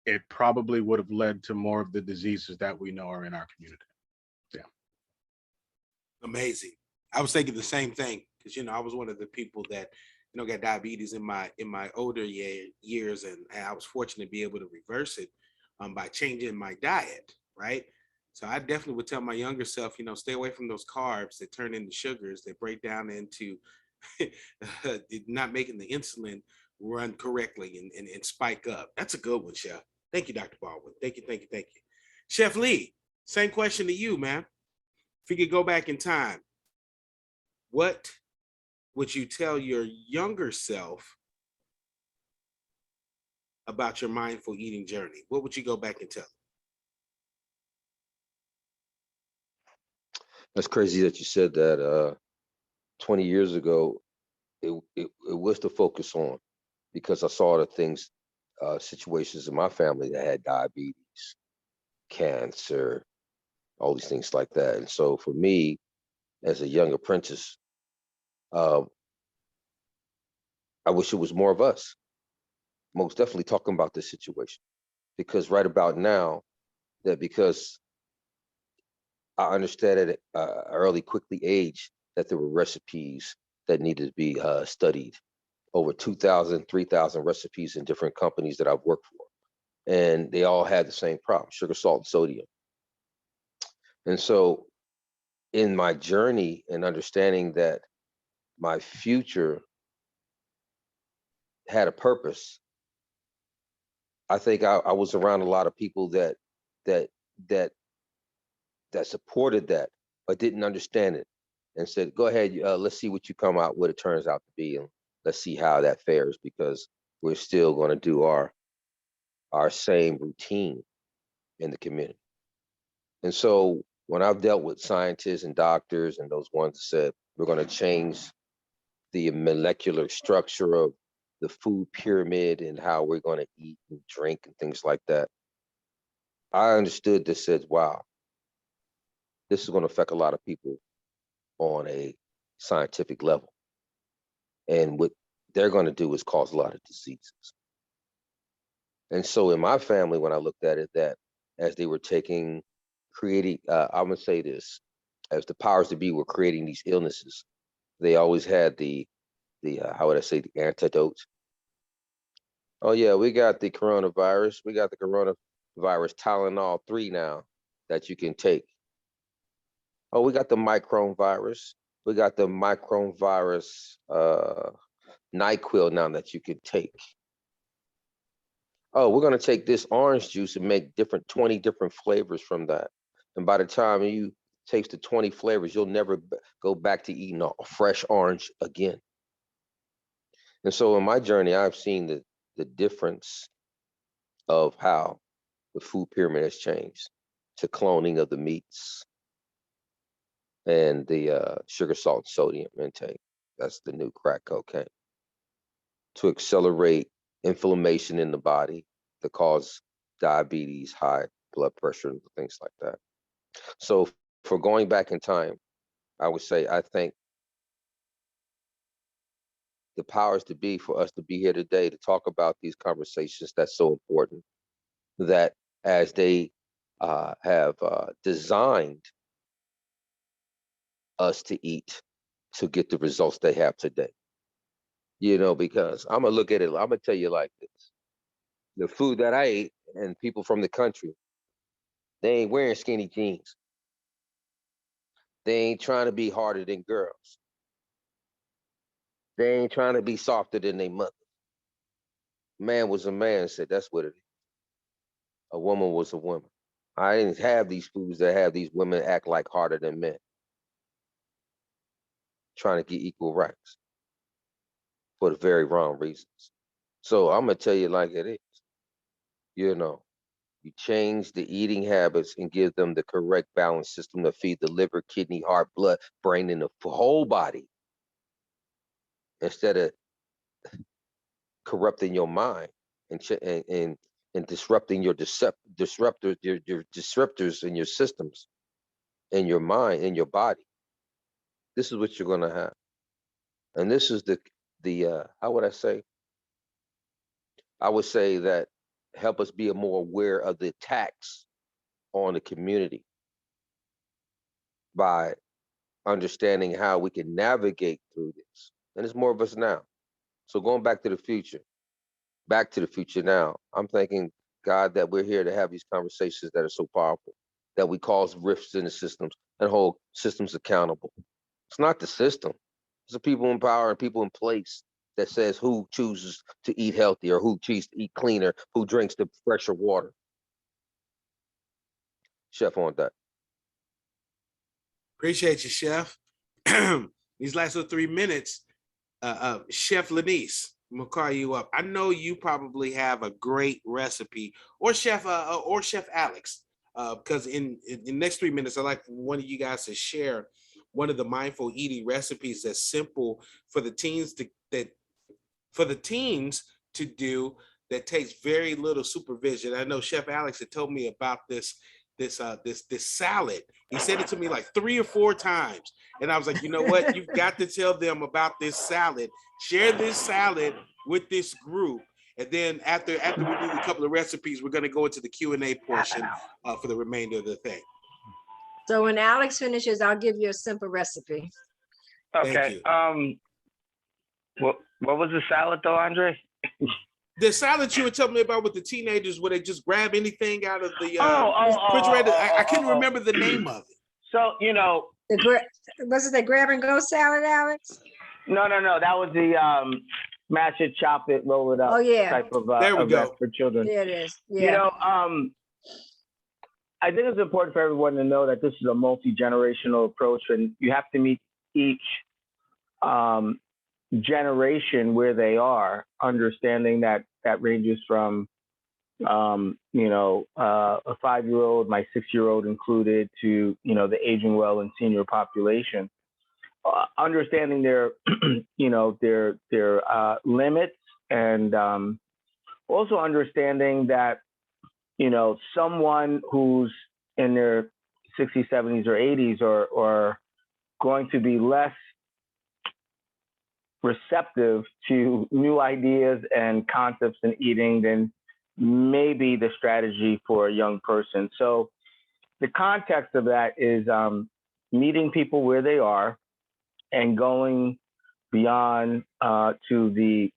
it probably would have led to more of the diseases that we know are in our community. Yeah. Amazing. I was thinking the same thing because I was one of the people that got diabetes in my older years, and I was fortunate to be able to reverse it by changing my diet, right? So I definitely would tell my younger self, stay away from those carbs that turn into sugars that break down into not making the insulin run correctly and spike up. That's a good one, Chef. Thank you, Dr. Baldwin. Thank you, thank you, thank you. Chef Lee, same question to you, man. If you could go back in time, what would you tell your younger self about your mindful eating journey? What would you go back and tell? That's crazy that you said that. 20 years ago, it was to focus on, because I saw the things, situations in my family that had diabetes, cancer, all these things like that. And so for me, as a young apprentice, uh, I wish it was more of us, most definitely talking about this situation. Because right about now, because I understand at an early, quickly age that there were recipes that needed to be studied. Over 2,000, 3,000 recipes in different companies that I've worked for. And they all had the same problem: sugar, salt, and sodium. And so in my journey and understanding that my future had a purpose, I think I was around a lot of people that that that that supported that, but didn't understand it, and said, "Go ahead, let's see what you come out, what it turns out to be, and let's see how that fares, because we're still going to do our same routine in the community." And so when I've dealt with scientists and doctors and those ones that said we're going to change the molecular structure of the food pyramid and how we're going to eat and drink and things like that, I understood this, said, wow, this is going to affect a lot of people on a scientific level. And what they're going to do is cause a lot of diseases. And so in my family, when I looked at it, that as they were creating, I'm going to say this, as the powers to be were creating these illnesses, they always had the how would I say, the antidote. Oh yeah, we got the coronavirus. We got the coronavirus Tylenol 3 now that you can take. Oh, we got the micron virus. We got the micron virus NyQuil now that you can take. Oh, we're going to take this orange juice and make 20 different flavors from that. And by the time you taste the 20 flavors, you'll never go back to eating a fresh orange again. And so in my journey, I've seen the difference of how the food pyramid has changed, to cloning of the meats and the sugar, salt, sodium intake. That's the new crack cocaine. To accelerate inflammation in the body, to cause diabetes, high blood pressure, and things like that. So for going back in time, I would say I think the powers to be, for us to be here today to talk about these conversations that's so important, that as they have designed us to eat to get the results they have today. Because I'm gonna look at it, I'm gonna tell you like this: the food that I ate, and people from the country, they ain't wearing skinny jeans. They ain't trying to be harder than girls. They ain't trying to be softer than their mother. Man was a man, said that's what it is. A woman was a woman. I didn't have these foods that have these women act like harder than men, trying to get equal rights for the very wrong reasons. So I'm gonna tell you like it is. You know, you change the eating habits and give them the correct balance system to feed the liver, kidney, heart, blood, brain, and the whole body, instead of corrupting your mind and and disrupting your your disruptors in your systems, in your mind, in your body. This is what you're gonna have, and this is the how would I say? I would say that help us be more aware of the attacks on the community by understanding how we can navigate through this. And there's more of us now. So going back to the future now, I'm thanking God that we're here to have these conversations that are so powerful, that we cause rifts in the systems and hold systems accountable. It's not the system. It's the people in power and people in place that says who chooses to eat healthy or who chooses to eat cleaner, who drinks the fresher water. Chef on that. Appreciate you, Chef. These last 3 minutes, Chef Lanice, I'm gonna call you up. I know you probably have a great recipe, or Chef Alex, because in the next 3 minutes, I'd like one of you guys to share one of the mindful eating recipes that's simple for the teens to do, that takes very little supervision. I know Chef Alex had told me about this salad. He said it to me like 3 or 4 times, and I was like, you know what? You've got to tell them about this salad. Share this salad with this group, and then after we do a couple of recipes, we're going to go into the Q&A portion for the remainder of the thing. So when Alex finishes, I'll give you a simple recipe. Okay. What was the salad though, Andre? The salad you were telling me about with the teenagers, where they just grab anything out of the refrigerator. I couldn't remember the name of it. So, you know, was it the grab and go salad, Alex? No. That was the mash it, chop it, roll it up. Oh yeah. Type of there we go for children. There it is. Yeah. You know, I think it's important for everyone to know that this is a multi-generational approach, and you have to meet each generation where they are, understanding that ranges from a 5-year-old, my 6-year-old included, to the aging well and senior population, understanding their their limits, and also understanding that someone who's in their 60s, 70s, or 80s are going to be less receptive to new ideas and concepts in eating than maybe the strategy for a young person. So the context of that is meeting people where they are and going beyond going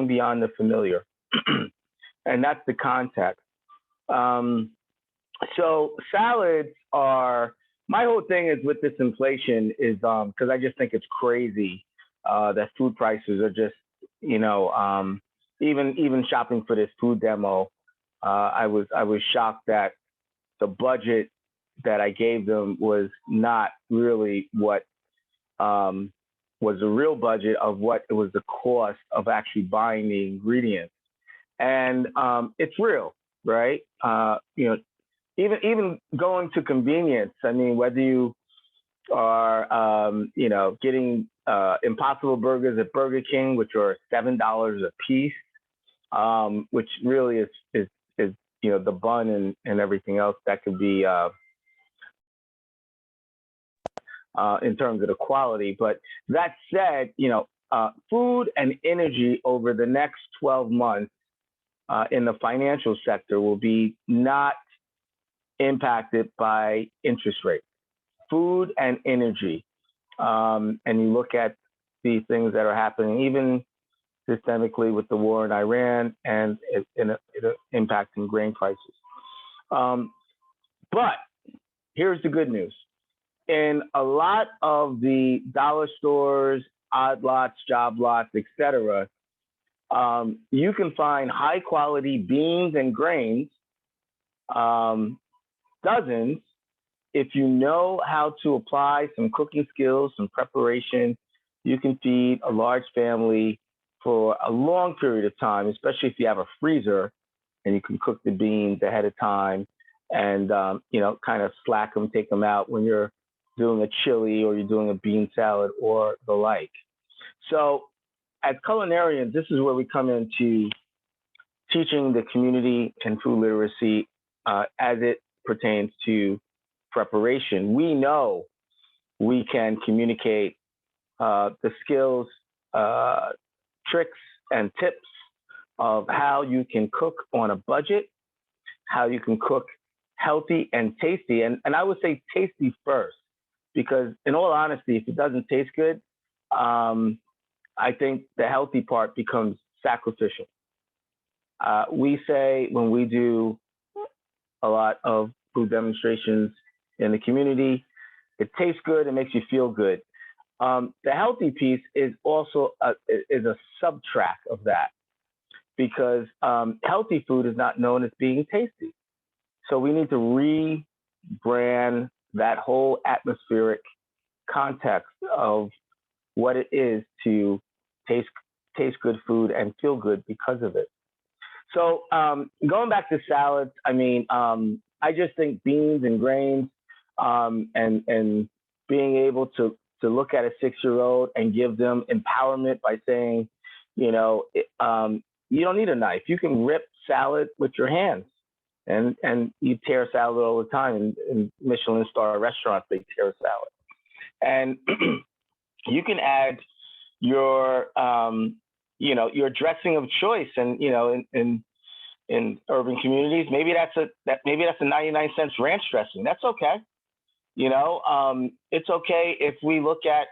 beyond the familiar. And that's the context. So salads are, my whole thing is with this inflation is because I just think it's crazy that food prices are just, even shopping for this food demo, I was shocked that the budget that I gave them was not really what was the real budget of what it was the cost of actually buying the ingredients. And it's real, right? Even going to convenience. I mean, whether you are, getting Impossible Burgers at Burger King, which are $7 a piece, which really is the bun and everything else that could be in terms of the quality. But that said, food and energy over the next 12 months in the financial sector will be not impacted by interest rates. Food and energy. And you look at these things that are happening, even systemically with the war in Iran and it impacting grain prices. But here's the good news. in a lot of the dollar stores, odd lots, job lots, etc., you can find high quality beans and grains, dozens, if you know how to apply some cooking skills, some preparation. You can feed a large family for a long period of time, especially if you have a freezer and you can cook the beans ahead of time and, kind of slack them, take them out when you're doing a chili or you're doing a bean salad or the like. So as culinarians, this is where we come into teaching the community and food literacy as it pertains to preparation. We know we can communicate the skills, tricks, and tips of how you can cook on a budget, how you can cook healthy and tasty. And I would say tasty first, because in all honesty, if it doesn't taste good, I think the healthy part becomes sacrificial. We say when we do a lot of food demonstrations in the community, it tastes good, it makes you feel good. The healthy piece is also a subtrack of that, because healthy food is not known as being tasty. So we need to rebrand that whole atmospheric context of what it is to taste good food and feel good because of it. So going back to salads, I mean, I just think beans and grains, and being able to look at a 6-year-old and give them empowerment by saying, you don't need a knife. You can rip salad with your hands, and you tear salad all the time. In Michelin star restaurants, they tear salad, and you can add your your dressing of choice. And in urban communities, maybe that's a 99 cents ranch dressing. That's okay. It's okay if we look at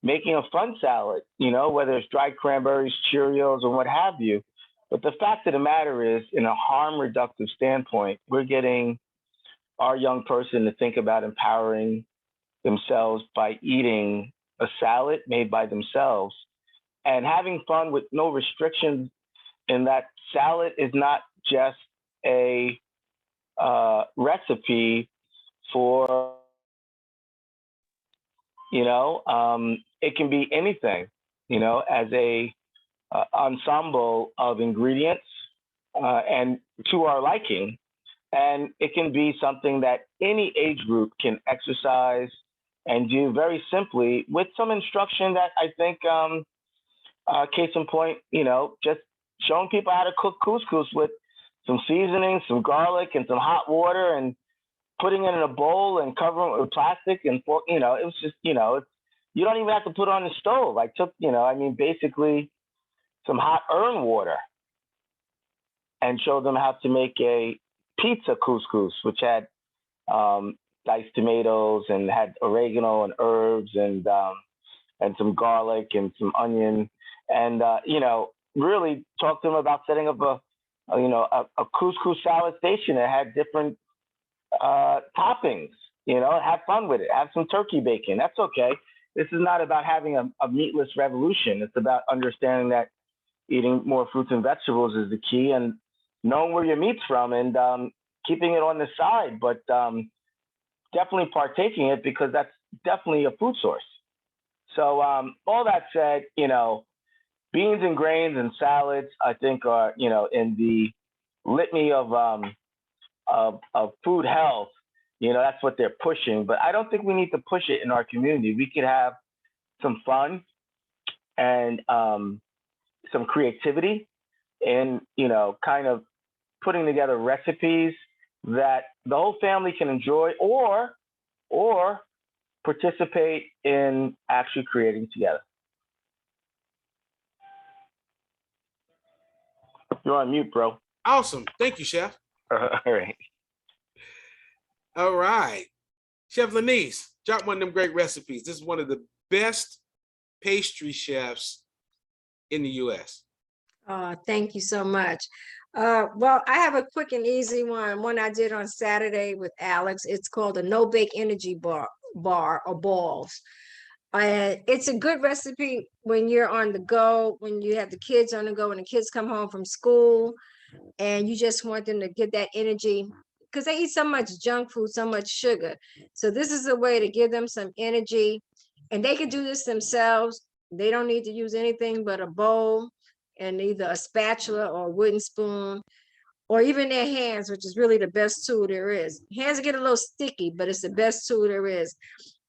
making a fun salad, whether it's dried cranberries, Cheerios, or what have you. But the fact of the matter is, in a harm reductive standpoint, we're getting our young person to think about empowering themselves by eating a salad made by themselves and having fun with no restrictions. In that salad is not just a recipe for, it can be anything, as a ensemble of ingredients and to our liking. And it can be something that any age group can exercise and do very simply with some instruction that I think, case in point, just showing people how to cook couscous with some seasoning, some garlic, and some hot water, and putting it in a bowl and covering it with plastic and fork. It was just, you don't even have to put it on the stove. I took, basically some hot urn water and showed them how to make a pizza couscous, which had diced tomatoes and had oregano and herbs and some garlic and some onion, and really talked to them about setting up a couscous salad station that had different toppings. Have fun with it. Have some turkey bacon. That's okay. This is not about having a meatless revolution. It's about understanding that eating more fruits and vegetables is the key, and knowing where your meat's from, and keeping it on the side, but definitely partaking it, because that's definitely a food source. So all that said, beans and grains and salads, I think, are in the litany of food health. That's what they're pushing, but I don't think we need to push it in our community. We could have some fun and some creativity in kind of putting together recipes that the whole family can enjoy, or participate in actually creating together. You're on mute, bro. Awesome. Thank you, Chef. All right. All right. Chef Lanice, drop one of them great recipes. This is one of the best pastry chefs in the U.S. Thank you so much. Well, I have a quick and easy one I did on Saturday with Alex. It's called a no-bake energy bar. bar or balls. It's a good recipe when you're on the go, when you have the kids on the go, when the kids come home from school and you just want them to get that energy because they eat so much junk food, so much sugar. So this is a way to give them some energy, and they can do this themselves. They don't need to use anything but a bowl and either a spatula or a wooden spoon, or even their hands, which is really the best tool there is. Hands get a little sticky, but it's the best tool there is.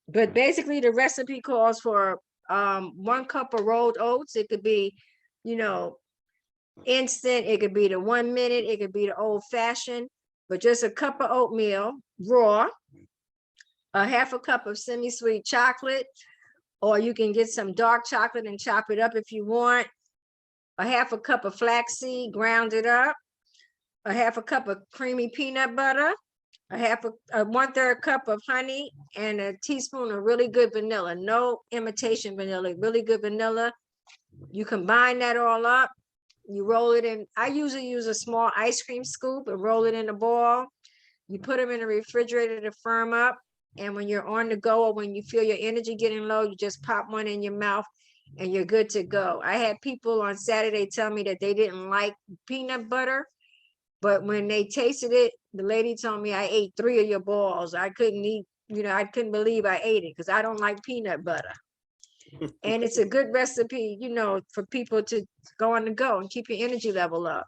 But basically the recipe calls for 1 cup of rolled oats. It could be, you know, instant, it could be the 1 minute, it could be the old fashioned, but just a cup of oatmeal, raw, a half a cup of semi-sweet chocolate, or you can get some dark chocolate and chop it up if you want, a half a cup of flaxseed, ground it up, a half a cup of creamy peanut butter, a 1/3 cup of honey, and a teaspoon of really good vanilla, no imitation vanilla, really good vanilla. You combine that all up, you roll it in. I usually use a small ice cream scoop and roll it in a ball. You put them in the refrigerator to firm up. And when you're on the go or when you feel your energy getting low, you just pop one in your mouth and you're good to go. I had people on Saturday tell me that they didn't like peanut butter, but when they tasted it, the lady told me I ate 3 of your balls. I couldn't eat, I couldn't believe I ate it because I don't like peanut butter. And it's a good recipe, for people to go on the go and keep your energy level up.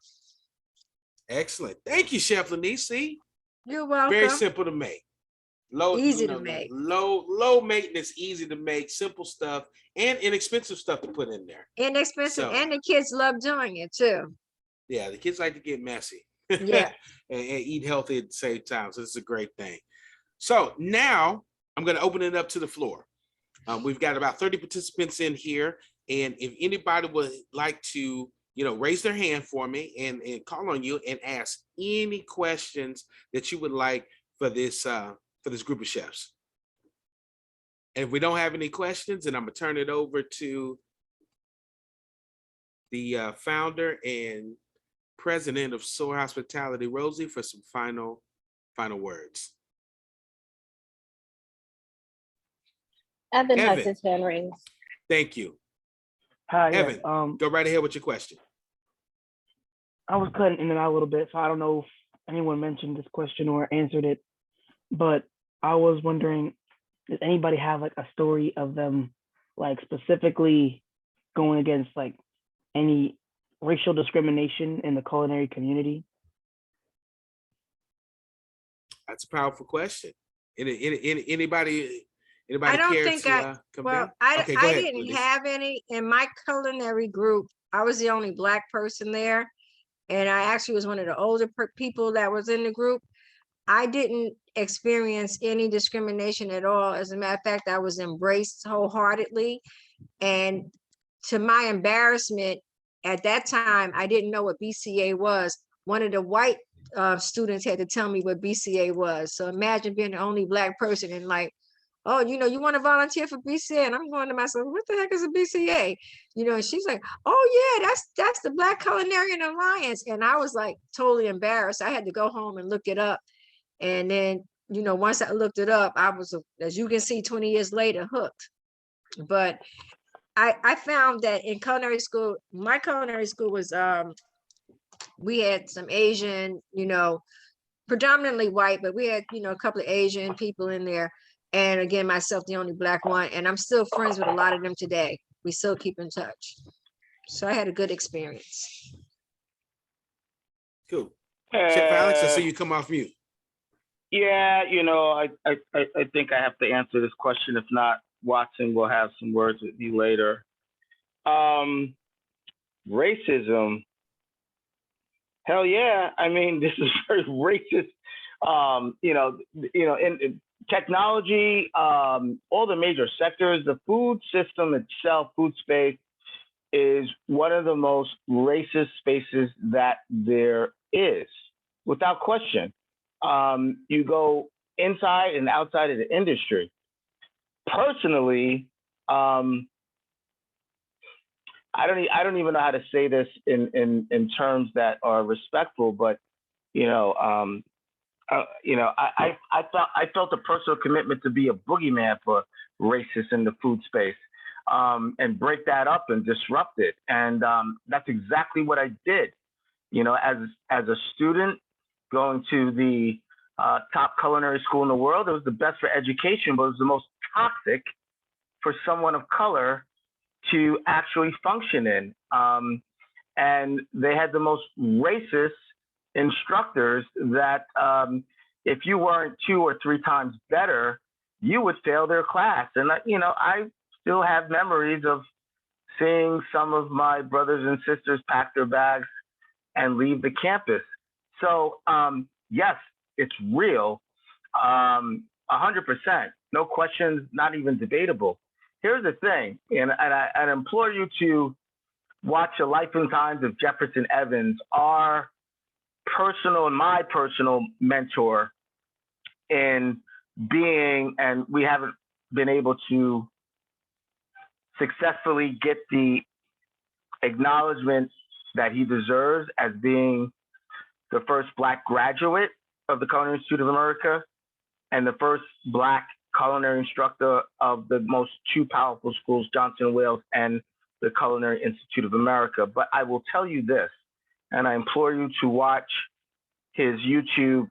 Excellent. Thank you, Chef Lanice. See? You're welcome. Very simple to make. Easy to make. Low maintenance, easy to make, simple stuff, and inexpensive stuff to put in there. Inexpensive, and the kids love doing it too. Yeah, the kids like to get messy. Yeah. and eat healthy at the same time. So this is a great thing. So now I'm going to open it up to the floor. We've got about 30 participants in here. And if anybody would like to, raise their hand for me and call on you and ask any questions that you would like for this group of chefs. And if we don't have any questions, then I'm going to turn it over to the founder and president of S.O.A.R Hospitality, Rosie, for some final words. Evan has his hand raised. Thank you. Hi, Evan, yeah, go right ahead with your question. I was cutting in and out a little bit, so I don't know if anyone mentioned this question or answered it, but I was wondering, does anybody have like a story of them like specifically going against like any racial discrimination in the culinary community? That's a powerful question. Anybody I don't care think to come down? Okay, go I ahead, didn't Lanice. have any in my culinary group. I was the only Black person there, and I actually was one of the older people that was in the group. I didn't experience any discrimination at all. As a matter of fact, I was embraced wholeheartedly. And to my embarrassment, at that time, I didn't know what BCA was. One of the white students had to tell me what BCA was. So imagine being the only Black person and like, oh, you want to volunteer for BCA? And I'm going to myself, what the heck is a BCA? And she's like, oh yeah, that's the Black Culinary Alliance. And I was like totally embarrassed. I had to go home and look it up. And then, once I looked it up, I was, as you can see, 20 years later, hooked. But I found that in culinary school, my culinary school was, we had some Asian, predominantly white, but we had, a couple of Asian people in there. And again, myself, the only Black one. And I'm still friends with a lot of them today. We still keep in touch. So I had a good experience. Cool. Chef Alex, I see you come off mute. Yeah, I think I have to answer this question. If not, Watson will have some words with you later. Racism. Hell yeah. I mean, this is very racist. In technology, all the major sectors, the food system itself, food space, is one of the most racist spaces that there is, without question. You go inside and outside of the industry. Personally, I don't even know how to say this in terms that are respectful, but I felt a personal commitment to be a boogeyman for racists in the food space, and break that up and disrupt it. And that's exactly what I did. As a student going to the top culinary school in the world, it was the best for education, but it was the most toxic for someone of color to actually function in. And they had the most racist instructors that if you weren't 2 or 3 times better, you would fail their class. And I still have memories of seeing some of my brothers and sisters pack their bags and leave the campus. So yes, it's real, 100%, no questions, not even debatable. Here's the thing, and I implore you to watch A Life and Times of Jefferson Evans, our my personal mentor in being, and we haven't been able to successfully get the acknowledgement that he deserves as being the first Black graduate of the Culinary Institute of America and the first Black culinary instructor of the most 2 powerful schools, Johnson Wales and the Culinary Institute of America. But I will tell you this, and I implore you to watch his YouTube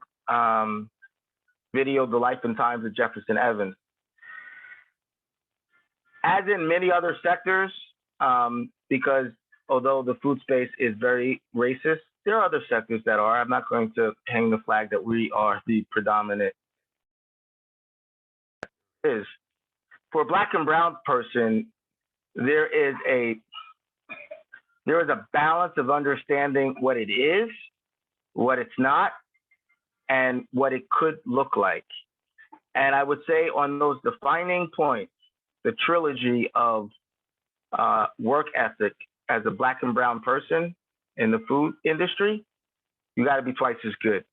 video, The Life and Times of Jefferson Evans. As in many other sectors, because although the food space is very racist, there are other sectors that are. I'm not going to hang the flag that we are the predominant. For a Black and brown person, there is a balance of understanding what it is, what it's not, and what it could look like. And I would say on those defining points, the trilogy of work ethic as a Black and brown person in the food industry, you got to be twice as good.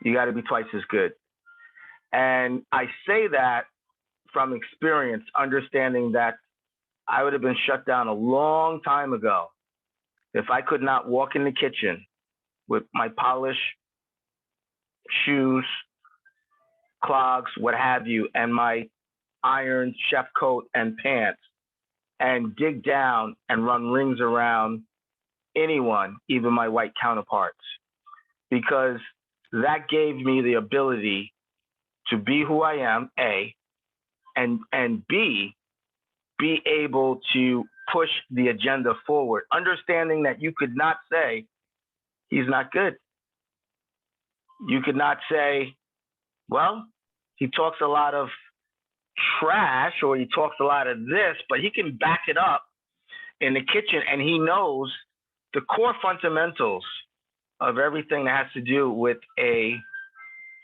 You got to be twice as good. And I say that from experience, understanding that I would have been shut down a long time ago if I could not walk in the kitchen with my polished shoes, clogs, what have you, and my ironed chef coat and pants, and dig down and run rings around anyone, even my white counterparts, because that gave me the ability to be who I am, A, and B, be able to push the agenda forward, understanding that you could not say, he's not good. You could not say, well, he talks a lot of trash or he talks a lot of this, but he can back it up in the kitchen and he knows the core fundamentals of everything that has to do with a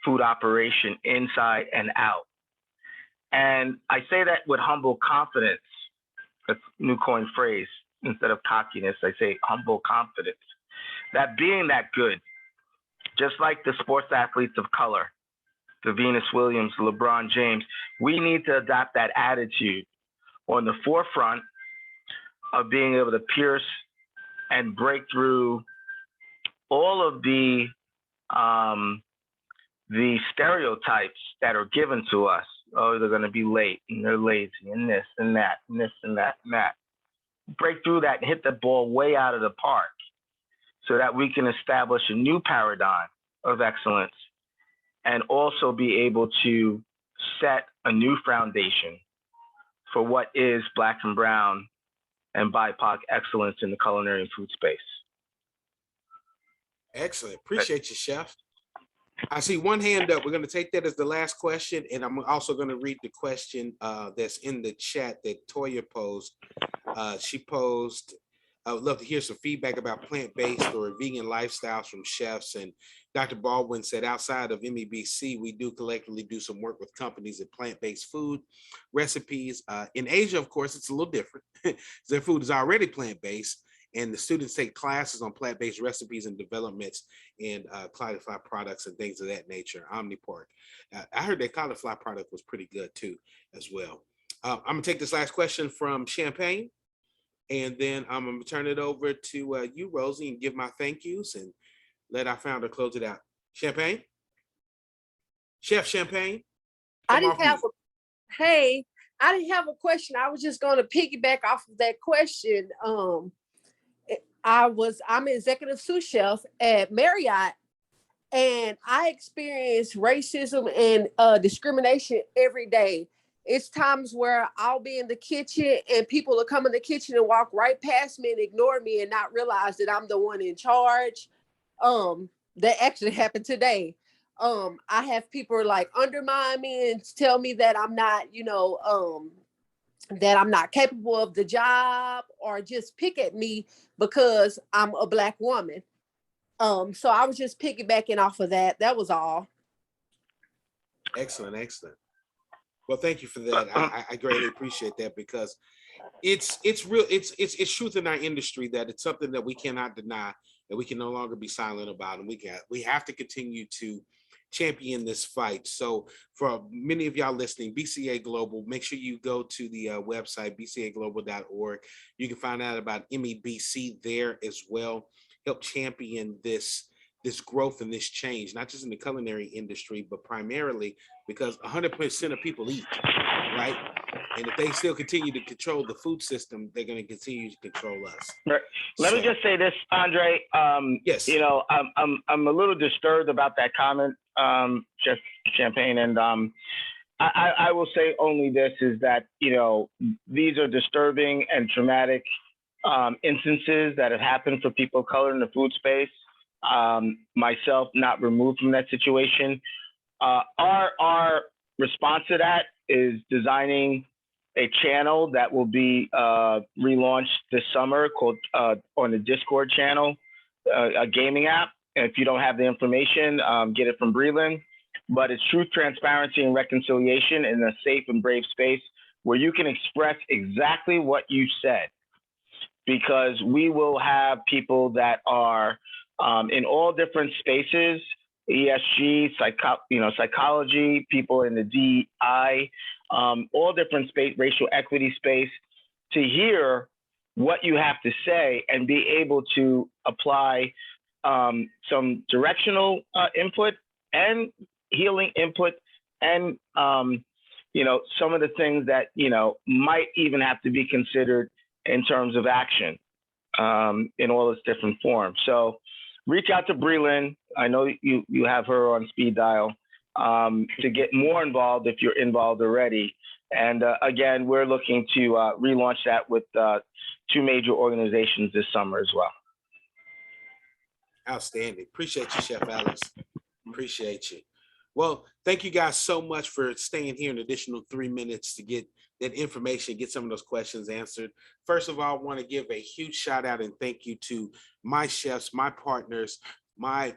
food operation inside and out. And I say that with humble confidence. That's a new coin phrase. Instead of cockiness, I say humble confidence. That being that good, just like the sports athletes of color, the Venus Williams, LeBron James, we need to adopt that attitude on the forefront of being able to pierce and break through all of the stereotypes that are given to us. Oh, they're going to be late and they're lazy and this and that and this and that and that. Break through that and hit the ball way out of the park so that we can establish a new paradigm of excellence and also be able to set a new foundation for what is Black and brown and BIPOC excellence in the culinary and food space. Excellent. Appreciate you, Chef. I see one hand up. We're going to take that as the last question, and I'm also going to read the question that's in the chat that Toya posed. She posed, I would love to hear some feedback about plant-based or vegan lifestyles from chefs. And Dr. Baldwin said, outside of MEBC, we do collectively do some work with companies in plant-based food recipes. In Asia, of course, it's a little different. Their food is already plant-based, and the students take classes on plant-based recipes and developments and cauliflower products and things of that nature. Omniport. I heard that cauliflower product was pretty good too, as well. I'm gonna take this last question from Champagne, and then I'm gonna turn it over to you, Rosie, and give my thank yous and let our founder close it out. Champagne. Chef Champagne. I didn't have hey, I didn't have a question. I was just going to piggyback off of that question. I'm an executive sous chef at Marriott, and I experience racism and discrimination every day. It's times where I'll be in the kitchen and people will come in the kitchen and walk right past me and ignore me and not realize that I'm the one in charge. That actually happened today. I have people like undermine me and tell me that I'm not, that I'm not capable of the job, or just pick at me because I'm a Black woman. So I was just piggybacking off of that. That was all. Excellent, excellent. Well, thank you for that. I greatly appreciate that, because it's real. It's truth in our industry that it's something that we cannot deny, and we can no longer be silent about, and we have to continue to champion this fight. So for many of y'all listening, BCA Global, make sure you go to the website, bcaglobal.org. You can find out about MEBC there as well. Help champion this growth and this change, not just in the culinary industry, but primarily because 100% of people eat, right? And if they still continue to control the food system, they're going to continue to control us. Right. Let me just say this, Andre. Yes. I'm a little disturbed about that comment, Chef Champagne, and I will say only this, is that these are disturbing and traumatic instances that have happened for people of color in the food space. Myself, not removed from that situation. Our response to that is designing a channel that will be relaunched this summer called on the Discord channel, a gaming app. And if you don't have the information, get it from Breland. But it's truth, transparency, and reconciliation in a safe and brave space where you can express exactly what you said. Because we will have people that are in all different spaces, ESG, psychology, people in the DI, all different space, racial equity space, to hear what you have to say and be able to apply some directional input and healing input, and some of the things that might even have to be considered in terms of action in all its different forms. So reach out to Breland. I know you have her on speed dial to get more involved if you're involved already. And again, we're looking to relaunch that with two major organizations this summer as well. Outstanding. Appreciate you, Chef Alex. Appreciate you. Well, thank you guys so much for staying here an additional 3 minutes to get that information, get some of those questions answered. First of all, I want to give a huge shout out and thank you to my chefs, my partners, my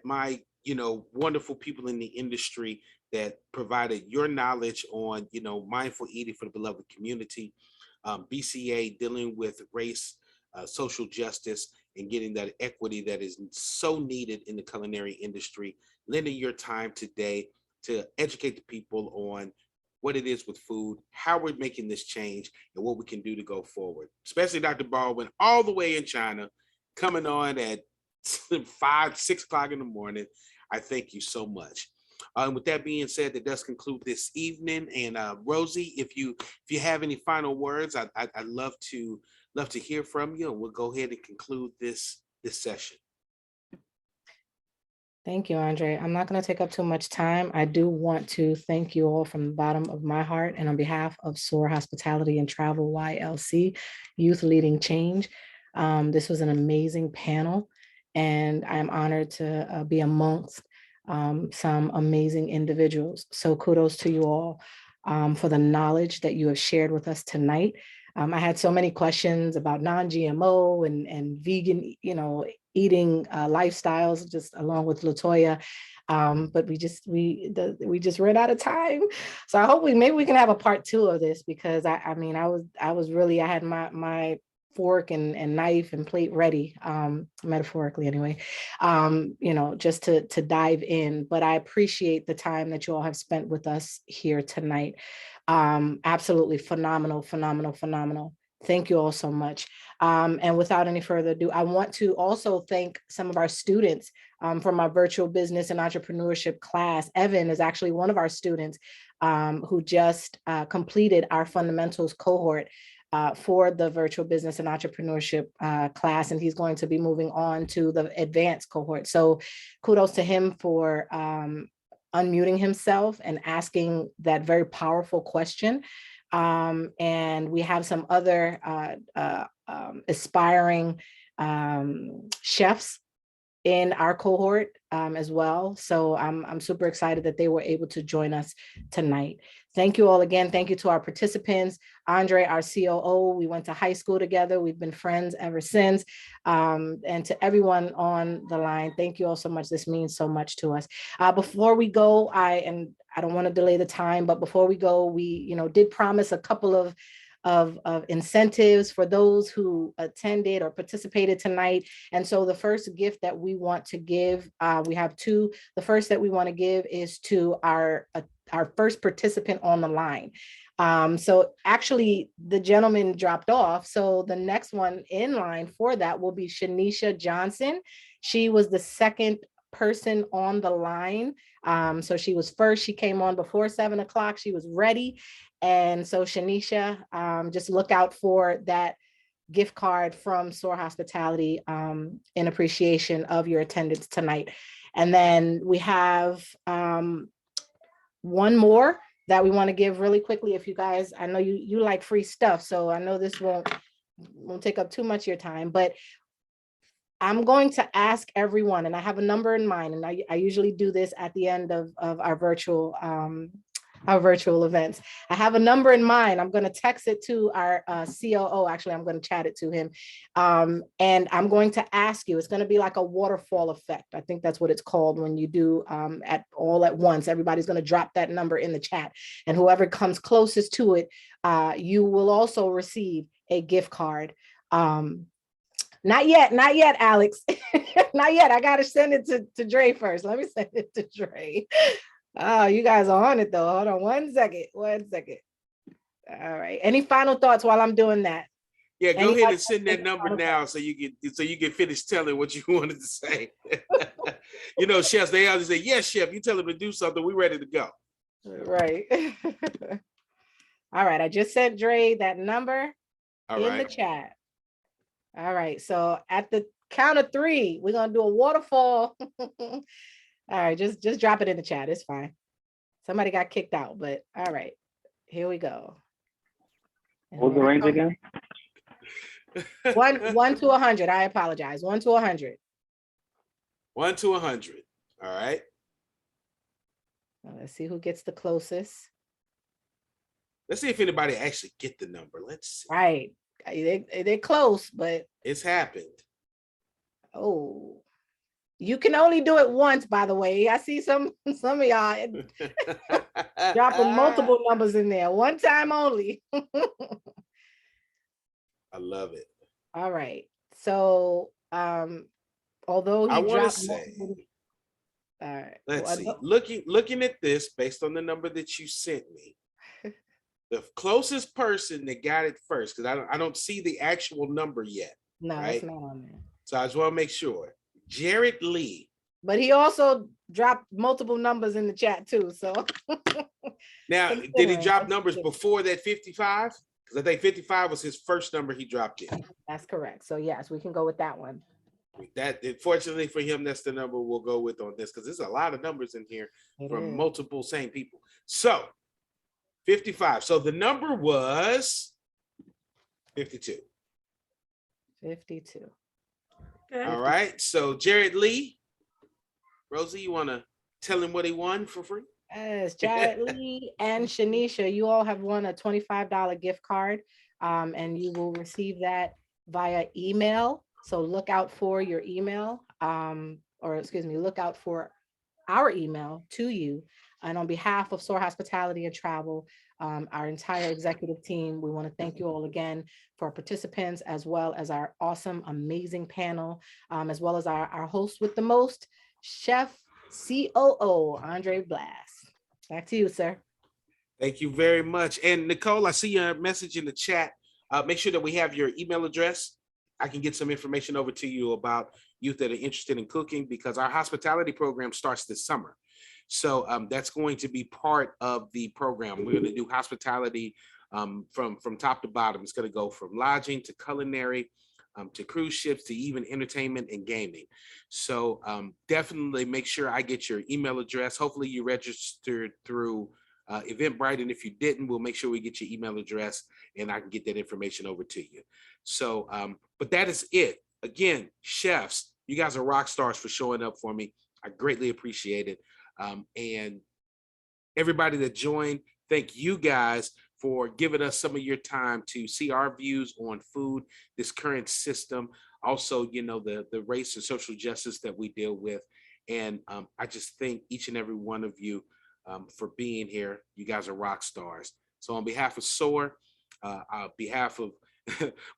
wonderful people in the industry that provided your knowledge on, mindful eating for the beloved community, BCA dealing with race, social justice, and getting that equity that is so needed in the culinary industry, lending your time today to educate the people on what it is with food, how we're making this change, and what we can do to go forward. Especially Dr. Baldwin, all the way in China, coming on at 5, 6 o'clock in the morning. I thank you so much. With that being said, that does conclude this evening. And Rosie, if you have any final words, I'd love to hear from you, and we'll go ahead and conclude this session. Thank you, Andre. I'm not going to take up too much time. I do want to thank you all from the bottom of my heart and on behalf of S.O.A.R Hospitality and Travel YLC, Youth Leading Change. This was an amazing panel, and I'm honored to be amongst some amazing individuals. So kudos to you all for the knowledge that you have shared with us tonight. I had so many questions about non-GMO and vegan, eating lifestyles, just along with Latoya, but we just ran out of time. So I hope maybe we can have a part 2 of this, because I had my fork and knife and plate ready, metaphorically anyway, just to dive in. But I appreciate the time that you all have spent with us here tonight. Absolutely phenomenal. Thank you all so much. And without any further ado, I want to also thank some of our students from our virtual business and entrepreneurship class. Evan is actually one of our students who just completed our fundamentals cohort for the virtual business and entrepreneurship class, and he's going to be moving on to the advanced cohort. So kudos to him for unmuting himself and asking that very powerful question. And we have some other aspiring chefs in our cohort as well. So I'm super excited that they were able to join us tonight. Thank you all again. Thank you to our participants. Andre, our COO, we went to high school together. We've been friends ever since. And to everyone on the line, thank you all so much. This means so much to us. Before we go, I don't want to delay the time, but before we go, we did promise a couple of incentives for those who attended or participated tonight. And so the first gift that we want to give, we have two. The first that we want to give is to our first participant on the line. So actually the gentleman dropped off. So the next one in line for that will be Shanisha Johnson. She was the second person on the line. So she was first. She came on before 7 o'clock. She was ready. And so Shanisha, just look out for that gift card from S.O.A.R Hospitality in appreciation of your attendance tonight. And then we have one more that we want to give really quickly. If you guys, I know you like free stuff, so I know this won't take up too much of your time, but I'm going to ask everyone, and I have a number in mind, and I usually do this at the end of our virtual events. I have a number in mind. I'm going to text it to our COO. Actually, I'm going to chat it to him. And I'm going to ask you, it's going to be like a waterfall effect. I think that's what it's called when you do all at once. Everybody's going to drop that number in the chat. And whoever comes closest to it, you will also receive a gift card. Not yet, Alex. Not yet. I got to send it to Dre first. Let me send it to Dre. Oh, you guys are on it though. Hold on one second. All right. Any final thoughts while I'm doing that? Yeah, go ahead and send that number now so you can finish telling what you wanted to say. Chefs, they always say, yes, chef, you tell them to do something, we're ready to go. Right. All right. I just sent Dre that number in the chat. All right. So at the count of 3, we're going to do a waterfall. All right, just drop it in the chat. It's fine. Somebody got kicked out, but all right, here we go. What was the range again? 1 to 100. I apologize. 1 to 100. 1 to 100. All right. Well, let's see who gets the closest. Let's see if anybody actually get the number. Let's see. Right. They're close, but it's happened. Oh. You can only do it once, by the way. I see some of y'all dropping multiple numbers in there. One time only. I love it. All right. So although I want to say, all right. Let's see. Looking at this based on the number that you sent me, the closest person that got it first, because I don't see the actual number yet. No, right? It's not on there. So I just want to make sure. Jared Lee. But he also dropped multiple numbers in the chat too. So now, did he drop numbers before that 55? Because I think 55 was his first number he dropped in. That's correct. So yes, we can go with that one. That, fortunately for him, that's the number we'll go with on this, because there's a lot of numbers in here from multiple same people. So 55. So the number was 52. 52. Okay. All right. So Jared Lee, Rosie, you want to tell him what he won for free? Yes, Jared Lee and Shanisha, you all have won a $25 gift card, and you will receive that via email. So look out for your email, look out for our email to you. And on behalf of S.O.A.R Hospitality and Travel, our entire executive team, we want to thank you all again for our participants, as well as our awesome, amazing panel, as well as our host with the most, Chef COO Andre Blas. Back to you, sir. Thank you very much. And Nicole, I see your message in the chat Make sure that we have your email address. I can get some information over to you about youth that are interested in cooking, because our hospitality program starts this summer. So that's going to be part of the program. We're going to do hospitality from top to bottom. It's going to go from lodging to culinary, to cruise ships, to even entertainment and gaming. So definitely make sure I get your email address. Hopefully you registered through Eventbrite, and if you didn't, we'll make sure we get your email address and I can get that information over to you. So, but that is it. Again, chefs, you guys are rock stars for showing up for me. I greatly appreciate it. And everybody that joined, thank you guys for giving us some of your time to see our views on food, this current system, also, you know, the race and social justice that we deal with. And I just thank each and every one of you for being here. You guys are rock stars. So on behalf of S.O.A.R, on behalf of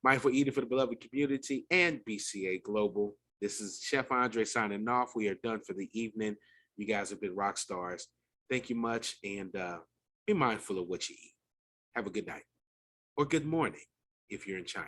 Mindful Eating for the Beloved Community and BCA Global, this is Chef Andre signing off. We are done for the evening. You guys have been rock stars. Thank you much, and be mindful of what you eat. Have a good night or good morning if you're in China.